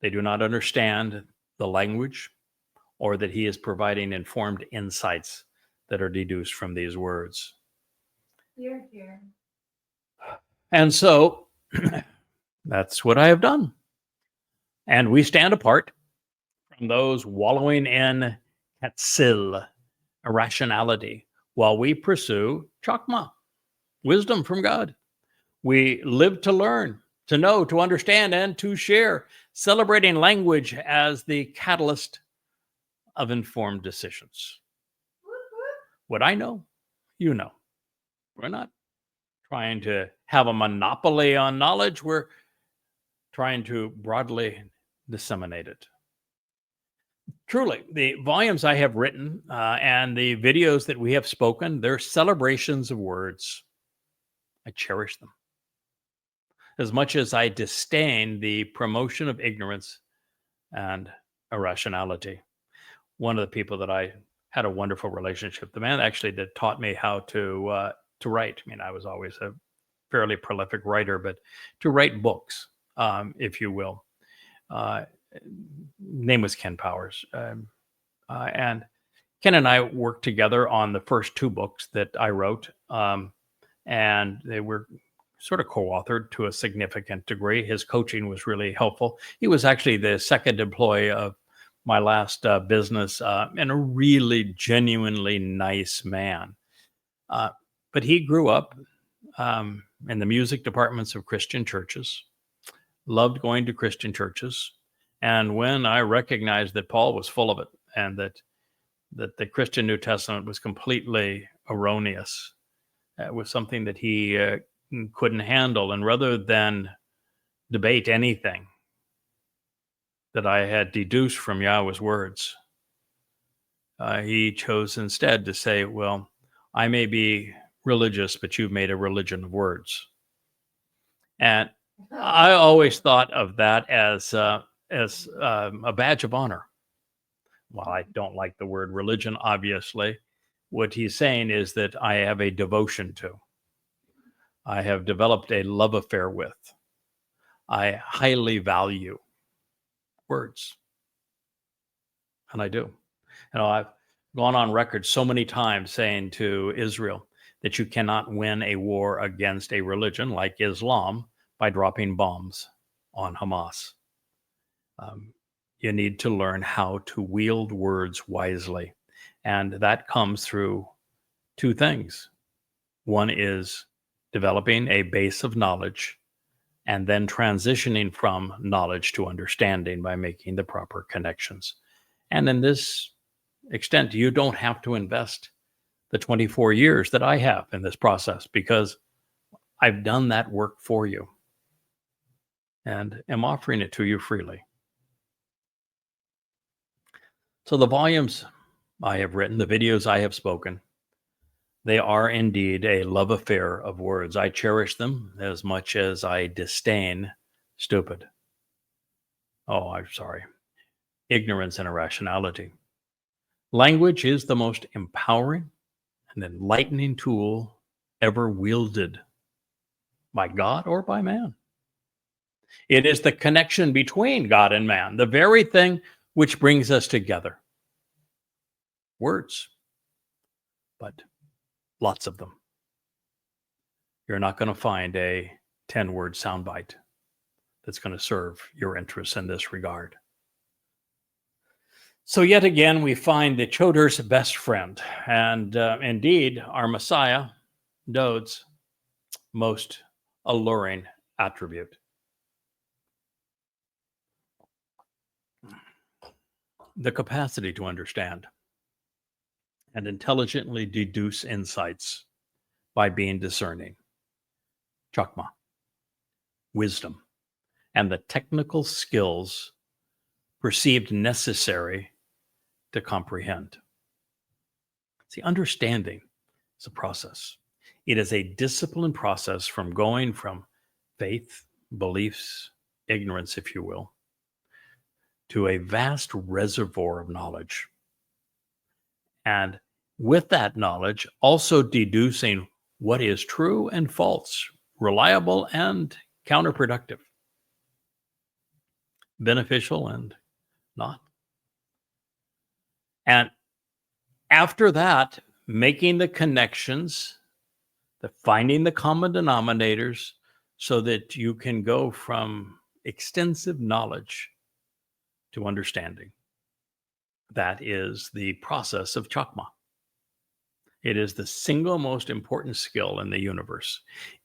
They do not understand the language, or that he is providing informed insights that are deduced from these words. Here. And so that's what I have done. And we stand apart from those wallowing in Katzil, irrationality, while we pursue Chakmah, wisdom from God. We live to learn, to know, to understand, and to share, celebrating language as the catalyst of informed decisions. What I know, you know. We're not trying to have a monopoly on knowledge. We're trying to broadly disseminate it. Truly, the volumes I have written and the videos that we have spoken, they're celebrations of words. I cherish them. As much as I disdain the promotion of ignorance and irrationality. One of the people that I had a wonderful relationship, the man actually that taught me how to write. I mean, I was always a fairly prolific writer, but to write books, if you will. Uh, Name was Ken Powers. And Ken and I worked together on the first two books that I wrote, and they were sort of co-authored to a significant degree. His coaching was really helpful. He was actually the second employee of my last business, and a really genuinely nice man. But he grew up in the music departments of Christian churches, loved going to Christian churches. And when I recognized that Paul was full of it and that the Christian New Testament was completely erroneous, it was something that he couldn't handle. And rather than debate anything that I had deduced from Yahweh's words, he chose instead to say, well, I may be religious, but you've made a religion of words. And I always thought of that as a badge of honor. While I don't like the word religion, obviously, what he's saying is that I have a devotion to. I have developed a love affair with. I highly value words. And I do. I've gone on record so many times saying to Israel that you cannot win a war against a religion like Islam by dropping bombs on Hamas. You need to learn how to wield words wisely. And that comes through two things. One is developing a base of knowledge and then transitioning from knowledge to understanding by making the proper connections. And in this extent, you don't have to invest the 24 years that I have in this process, because I've done that work for you and am offering it to you freely. So the volumes I have written, the videos I have spoken, they are indeed a love affair of words. I cherish them as much as I disdain stupid. Oh, I'm sorry. Ignorance and irrationality. Language is the most empowering and enlightening tool ever wielded by God or by man. It is the connection between God and man, the very thing which brings us together. Words, but lots of them. You're not going to find a 10-word soundbite that's going to serve your interests in this regard. So yet again, we find the Choter's best friend, and indeed our Messiah, Dod's most alluring attribute. The capacity to understand and intelligently deduce insights by being discerning. Chakmah, wisdom, and the technical skills perceived necessary to comprehend. See, understanding is a process. It is a disciplined process from going from faith, beliefs, ignorance, if you will, to a vast reservoir of knowledge. And with that knowledge, also deducing what is true and false, reliable and counterproductive, beneficial and not. And after that, making the connections, finding the common denominators so that you can go from extensive knowledge to understanding. That is the process of Chakmah. It is the single most important skill in the universe.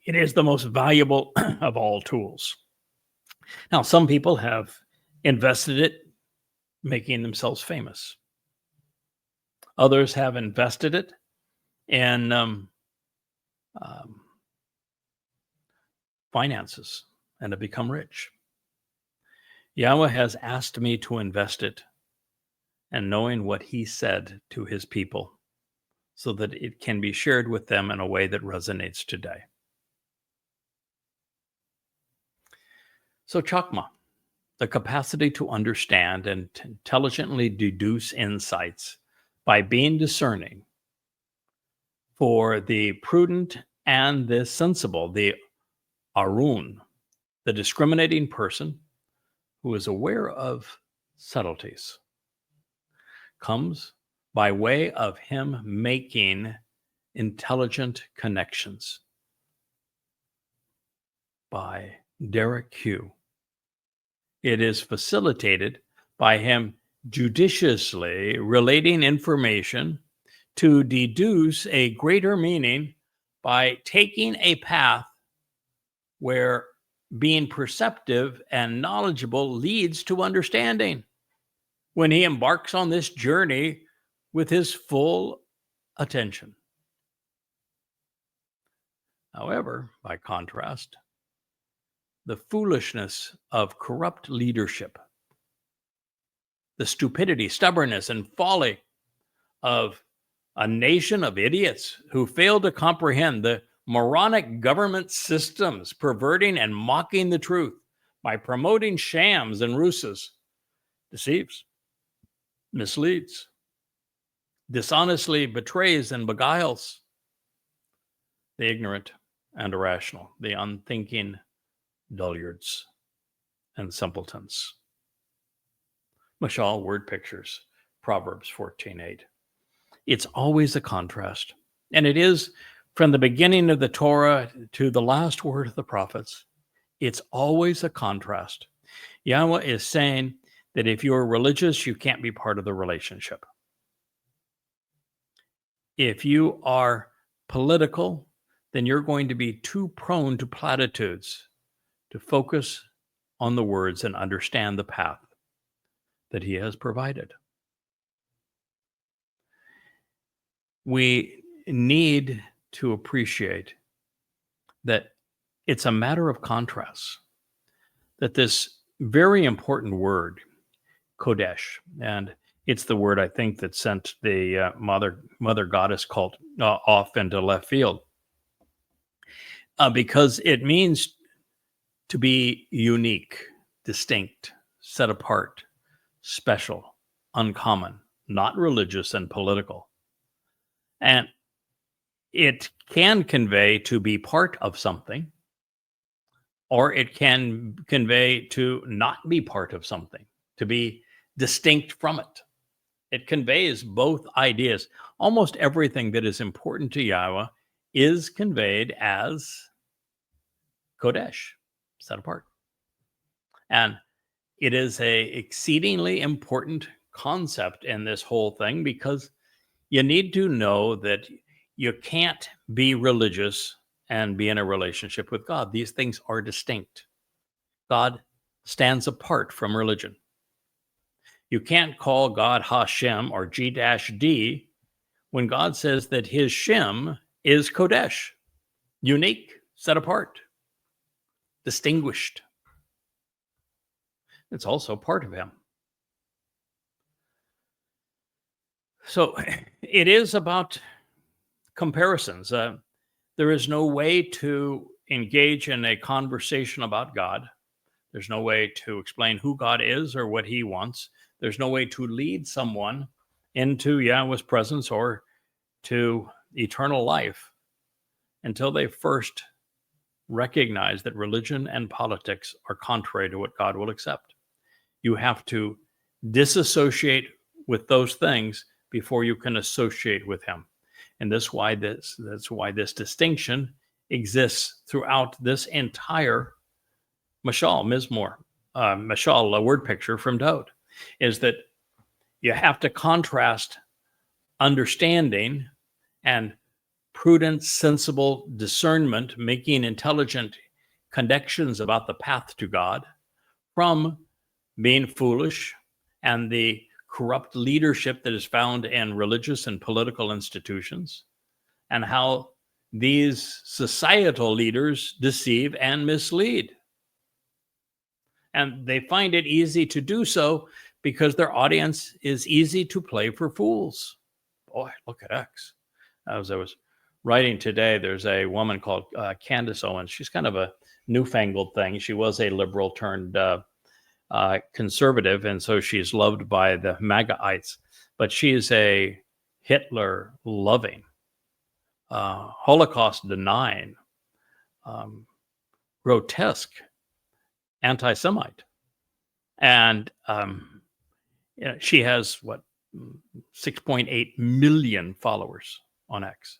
It is the most valuable of all tools. Now, some people have invested it making themselves famous. Others have invested it in finances and have become rich. Yahweh has asked me to invest it and knowing what he said to his people so that it can be shared with them in a way that resonates today. So Chakmah, the capacity to understand and intelligently deduce insights by being discerning for the prudent and the sensible, the Arun, the discriminating person who is aware of subtleties, comes by way of him making intelligent connections. By Derek Q. It is facilitated by him judiciously relating information to deduce a greater meaning by taking a path where being perceptive and knowledgeable leads to understanding. When he embarks on this journey with his full attention. However, by contrast, the foolishness of corrupt leadership, the stupidity, stubbornness, and folly of a nation of idiots who fail to comprehend the moronic government systems perverting and mocking the truth by promoting shams and ruses, deceives, misleads, dishonestly betrays and beguiles the ignorant and irrational, the unthinking dullards and simpletons. Mashal, word pictures, Proverbs 14:8. It's always a contrast, and it is from the beginning of the Torah to the last word of the prophets. It's always a contrast. Yahweh is saying that if you're religious, you can't be part of the relationship. If you are political, then you're going to be too prone to platitudes to focus on the words and understand the path that he has provided. We need to appreciate that it's a matter of contrast, that this very important word, Kodesh, and it's the word I think that sent the mother goddess cult off into left field, because it means to be unique, distinct, set apart, special, uncommon, not religious and political. And it can convey to be part of something, or it can convey to not be part of something, to be distinct from it. It conveys both ideas. Almost everything that is important to Yahweh is conveyed as Kodesh, set apart. And it is a exceedingly important concept in this whole thing, because you need to know that you can't be religious and be in a relationship with God. These things are distinct. God stands apart from religion. You can't call God Hashem or G-D when God says that his Shem is Kodesh, unique, set apart, distinguished. It's also part of him. So it is about comparisons. There is no way to engage in a conversation about God. There's no way to explain who God is or what he wants. There's no way to lead someone into Yahweh's presence or to eternal life until they first recognize that religion and politics are contrary to what God will accept. You have to disassociate with those things before you can associate with him. And that's why this distinction exists throughout this entire Mashal, Mizmor, Mashal, a word picture from Dowd, is that you have to contrast understanding and prudent, sensible discernment, making intelligent connections about the path to God, from being foolish and the corrupt leadership that is found in religious and political institutions, and how these societal leaders deceive and mislead. And they find it easy to do so because their audience is easy to play for fools. Boy, look at X. As I was writing today, there's a woman called Candace Owens. She's kind of a newfangled thing. She was a liberal turned conservative, and so she's loved by the MAGAites. But she is a Hitler-loving, Holocaust-denying, grotesque anti-Semite. And she has, 6.8 million followers on X.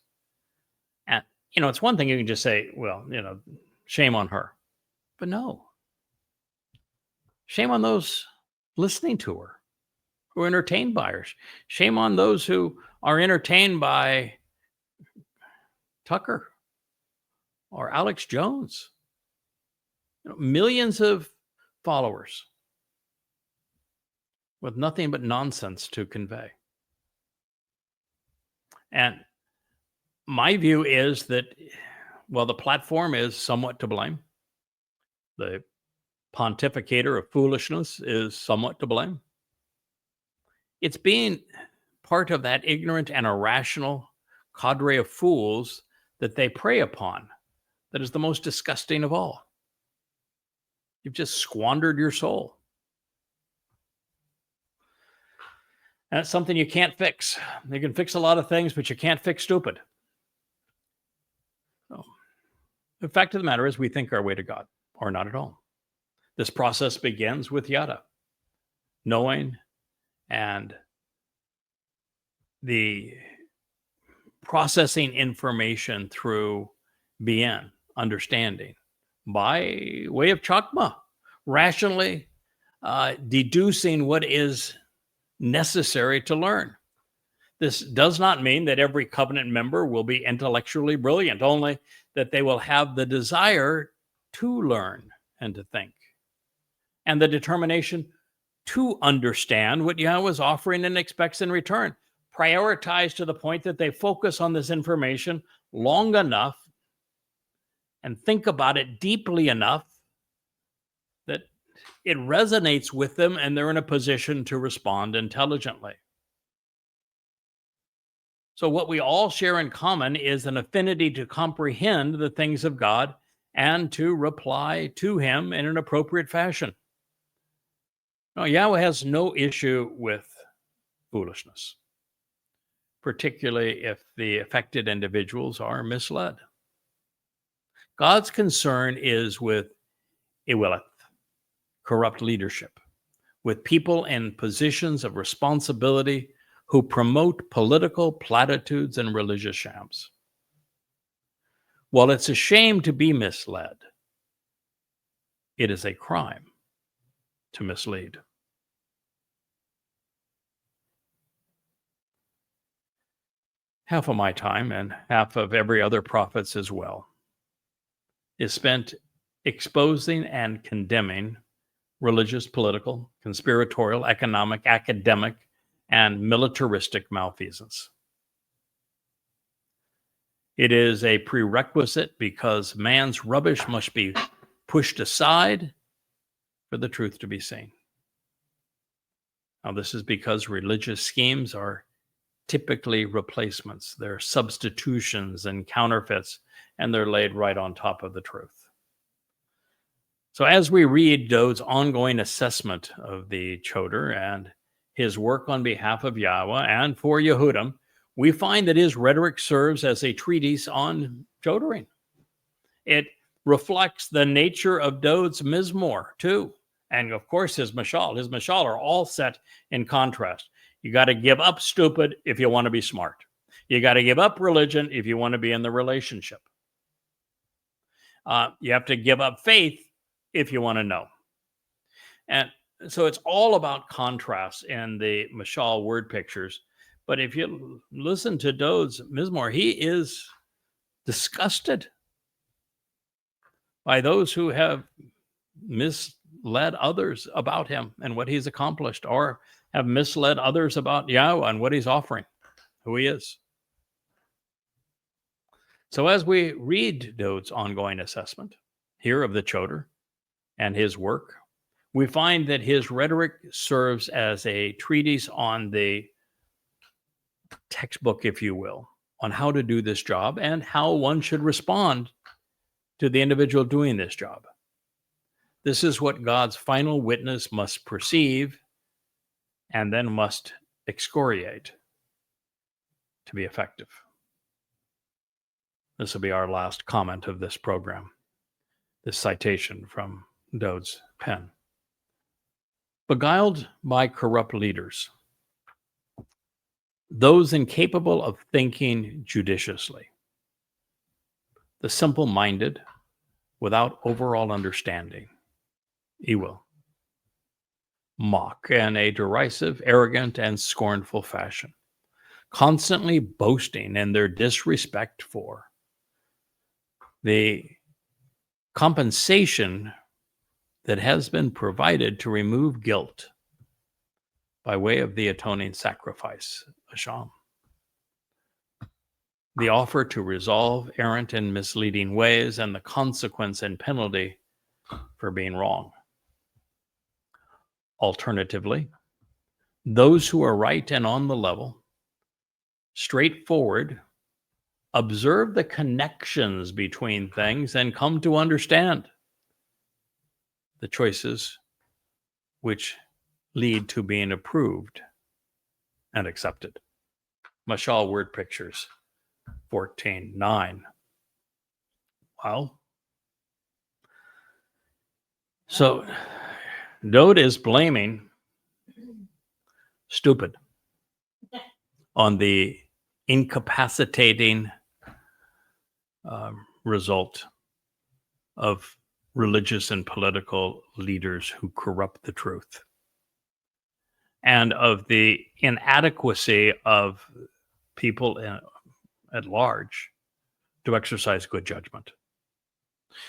And, it's one thing you can just say, well, shame on her. But no. Shame on those listening to her, who are entertained by her. Shame on those who are entertained by Tucker or Alex Jones. Millions of followers with nothing but nonsense to convey. And my view is that, the platform is somewhat to blame. The pontificator of foolishness is somewhat to blame. It's being part of that ignorant and irrational cadre of fools that they prey upon that is the most disgusting of all. You've just squandered your soul. And it's something you can't fix. You can fix a lot of things, but you can't fix stupid. So, the fact of the matter is, we think our way to God, or not at all. This process begins with Yada, knowing and the processing information through BN, understanding, by way of Chakmah, rationally deducing what is necessary to learn. This does not mean that every covenant member will be intellectually brilliant, only that they will have the desire to learn and to think, and the determination to understand what Yahweh is offering and expects in return. Prioritize to the point that they focus on this information long enough and think about it deeply enough that it resonates with them and they're in a position to respond intelligently. So what we all share in common is an affinity to comprehend the things of God and to reply to him in an appropriate fashion. Now, Yahweh has no issue with foolishness, particularly if the affected individuals are misled. God's concern is with Iwilith, corrupt leadership, with people in positions of responsibility who promote political platitudes and religious shams. While it's a shame to be misled, it is a crime to mislead. Half of my time, and half of every other prophet's as well, is spent exposing and condemning religious, political, conspiratorial, economic, academic, and militaristic malfeasance. It is a prerequisite because man's rubbish must be pushed aside for the truth to be seen. Now, this is because religious schemes are typically replacements. They're substitutions and counterfeits, and they're laid right on top of the truth. So as we read Dode's ongoing assessment of the Choter and his work on behalf of Yahweh and for Yehudim, we find that his rhetoric serves as a treatise on Chotering. It reflects the nature of Dode's Mizmor, too. And of course, his Mashal. His Mashal are all set in contrast. You got to give up stupid if you want to be smart. You got to give up religion if you want to be in the relationship. You have to give up faith if you want to know. And so it's all about contrast in the Mashal word pictures. But if you listen to Dode's Mizmor, he is disgusted by those who have misled others about him and what he's accomplished, or have misled others about Yahweh and what he's offering, who he is. So as we read Dode's ongoing assessment here of the Choter and his work, we find that his rhetoric serves as a treatise on the textbook, if you will, on how to do this job and how one should respond to the individual doing this job. This is what God's final witness must perceive and then must excoriate to be effective. This will be our last comment of this program, this citation from Dode's pen. Beguiled by corrupt leaders, those incapable of thinking judiciously, the simple-minded without overall understanding, he will mock in a derisive, arrogant, and scornful fashion, constantly boasting in their disrespect for the compensation that has been provided to remove guilt by way of the atoning sacrifice, Asham. The offer to resolve errant and misleading ways and the consequence and penalty for being wrong. Alternatively, those who are right and on the level, straightforward, observe the connections between things and come to understand the choices which lead to being approved and accepted. Mashal Word Pictures 14:9. Well, so Dode is blaming stupid on the incapacitating result of religious and political leaders who corrupt the truth, and of the inadequacy of people at large to exercise good judgment.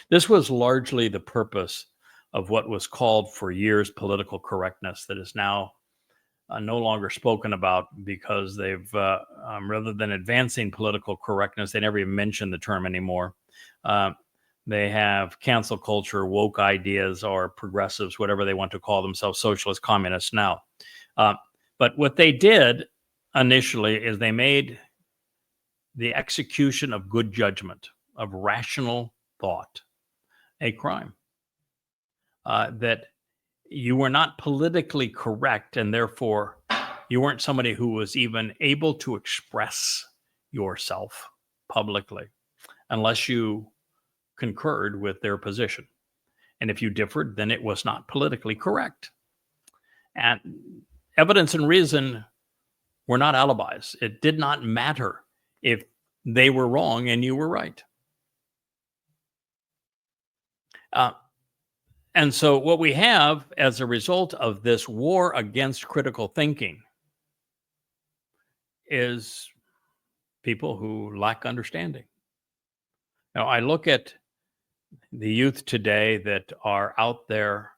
This was largely the purpose of what was called for years political correctness, that is now no longer spoken about, because they've, rather than advancing political correctness, they never even mention the term anymore. They have cancel culture, woke ideas, or progressives, whatever they want to call themselves, socialists, communists now. But what they did initially is they made the execution of good judgment, of rational thought, a crime. That you were not politically correct, and therefore you weren't somebody who was even able to express yourself publicly unless you concurred with their position. And if you differed, then it was not politically correct. And evidence and reason were not alibis. It did not matter if they were wrong and you were right. And so what we have as a result of this war against critical thinking is people who lack understanding. Now, I look at the youth today that are out there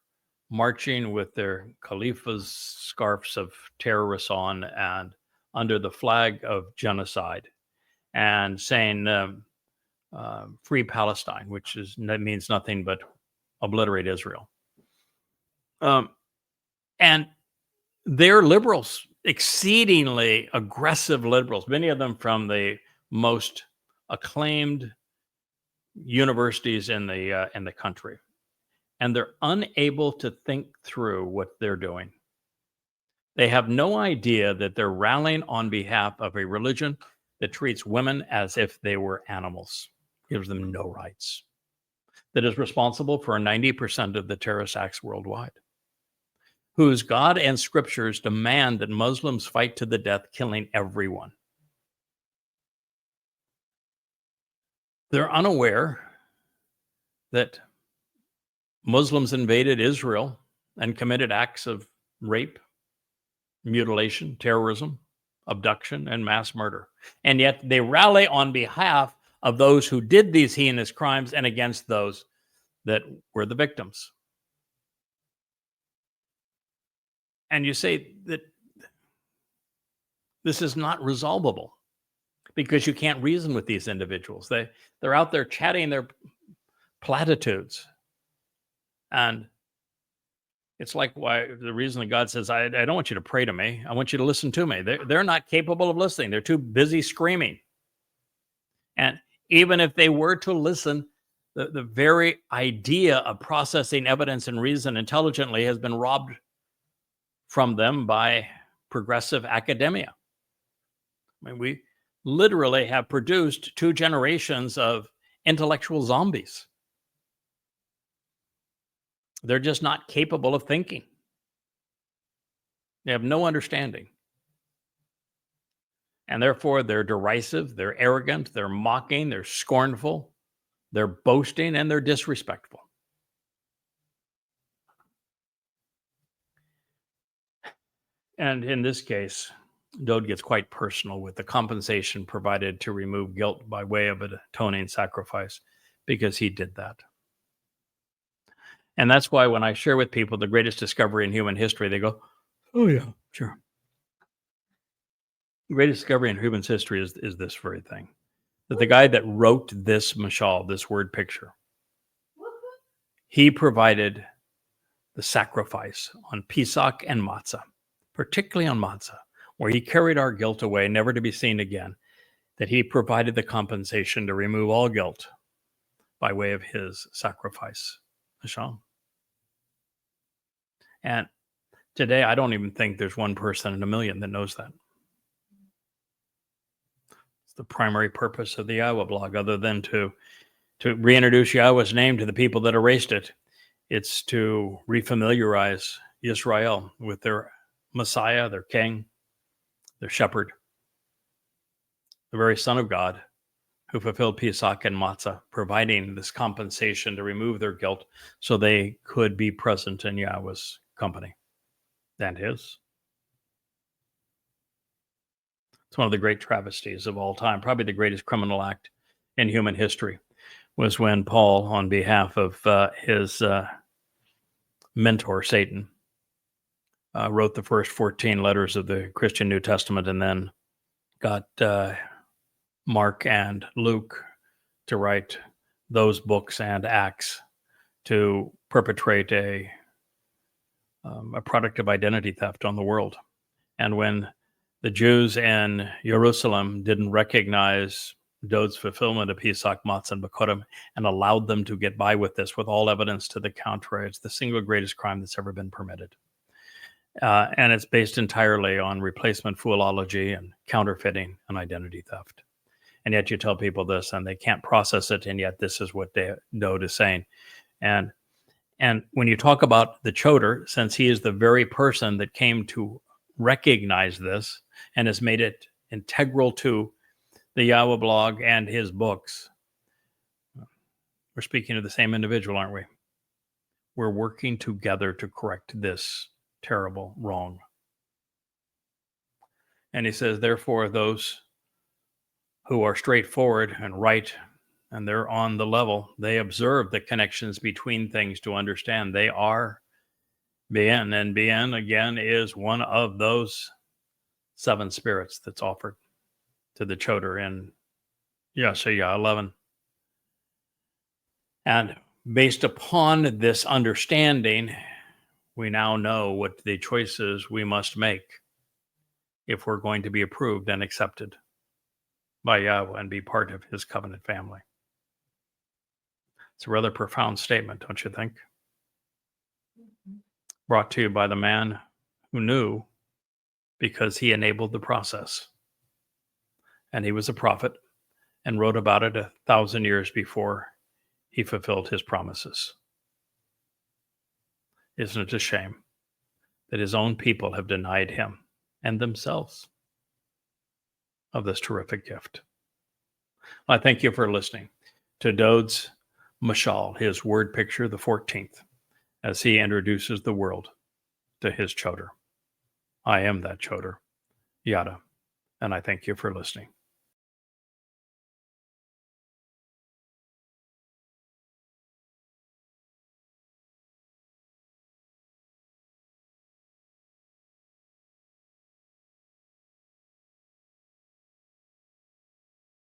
marching with their caliph's scarves of terrorists on and under the flag of genocide and saying free Palestine, that means nothing but obliterate Israel. And they're liberals, exceedingly aggressive liberals, many of them from the most acclaimed universities in the country. And they're unable to think through what they're doing. They have no idea that they're rallying on behalf of a religion that treats women as if they were animals, gives them no rights, that is responsible for 90% of the terrorist acts worldwide, whose God and scriptures demand that Muslims fight to the death, killing everyone. They're unaware that Muslims invaded Israel and committed acts of rape, mutilation, terrorism, abduction, and mass murder. And yet they rally on behalf of those who did these heinous crimes and against those that were the victims. And you say that this is not resolvable because you can't reason with these individuals. They're out there chatting their platitudes. And it's like the reason that God says, I don't want you to pray to me. I want you to listen to me. They're not capable of listening. They're too busy screaming. And even if they were to listen, The very idea of processing evidence and reason intelligently has been robbed from them by progressive academia. I mean, we literally have produced 2 generations of intellectual zombies. They're just not capable of thinking. They have no understanding. And therefore, they're derisive, they're arrogant, they're mocking, they're scornful, they're boasting, and they're disrespectful. And in this case, Dowd gets quite personal with the compensation provided to remove guilt by way of an atoning sacrifice, because he did that. And that's why when I share with people the greatest discovery in human history, they go, "Oh yeah, sure." The greatest discovery in human history is this very thing. That the guy that wrote this mashal, this word picture, he provided the sacrifice on Pesach and Matzah, particularly on Matzah, where he carried our guilt away, never to be seen again, that he provided the compensation to remove all guilt by way of his sacrifice, mashal. And today, I don't even think there's 1 person in a million that knows that. It's the primary purpose of the YAHOWAH blog, other than to reintroduce Yahweh's name to the people that erased it. It's to refamiliarize Israel with their Messiah, their King, their Shepherd, the very Son of God, who fulfilled Pesach and Matzah, providing this compensation to remove their guilt so they could be present in Yahweh's company and his. It's one of the great travesties of all time. Probably the greatest criminal act in human history was when Paul, on behalf of his mentor, Satan, wrote the first 14 letters of the Christian New Testament, and then got Mark and Luke to write those books and Acts to perpetrate a product of identity theft on the world. And when the Jews in Jerusalem didn't recognize Dowd's fulfillment of Pesach, Matzah, and Bakorim, and allowed them to get by with this with all evidence to the contrary, it's the single greatest crime that's ever been permitted. And it's based entirely on replacement foolology and counterfeiting and identity theft. And yet you tell people this and they can't process it, and yet this is what Dowd is saying. And when you talk about the Choter, since he is the very person that came to recognize this and has made it integral to the YAHOWAH blog and his books, we're speaking of the same individual, aren't we? We're working together to correct this terrible wrong. And he says, therefore, those who are straightforward and right, and they're on the level, they observe the connections between things to understand they are Bien, and Bien, again, is one of those 7 spirits that's offered to the Choter in Yahshua 11. And based upon this understanding, we now know what the choices we must make if we're going to be approved and accepted by Yahweh and be part of his covenant family. It's a rather profound statement, don't you think? Brought to you by the man who knew, because he enabled the process. And he was a prophet and wrote about it 1,000 years before he fulfilled his promises. Isn't it a shame that his own people have denied him and themselves of this terrific gift? I thank you for listening to Dowd's mashal, his word picture, the 14th, as he introduces the world to his Choter. I am that Choter, Yada, and I thank you for listening.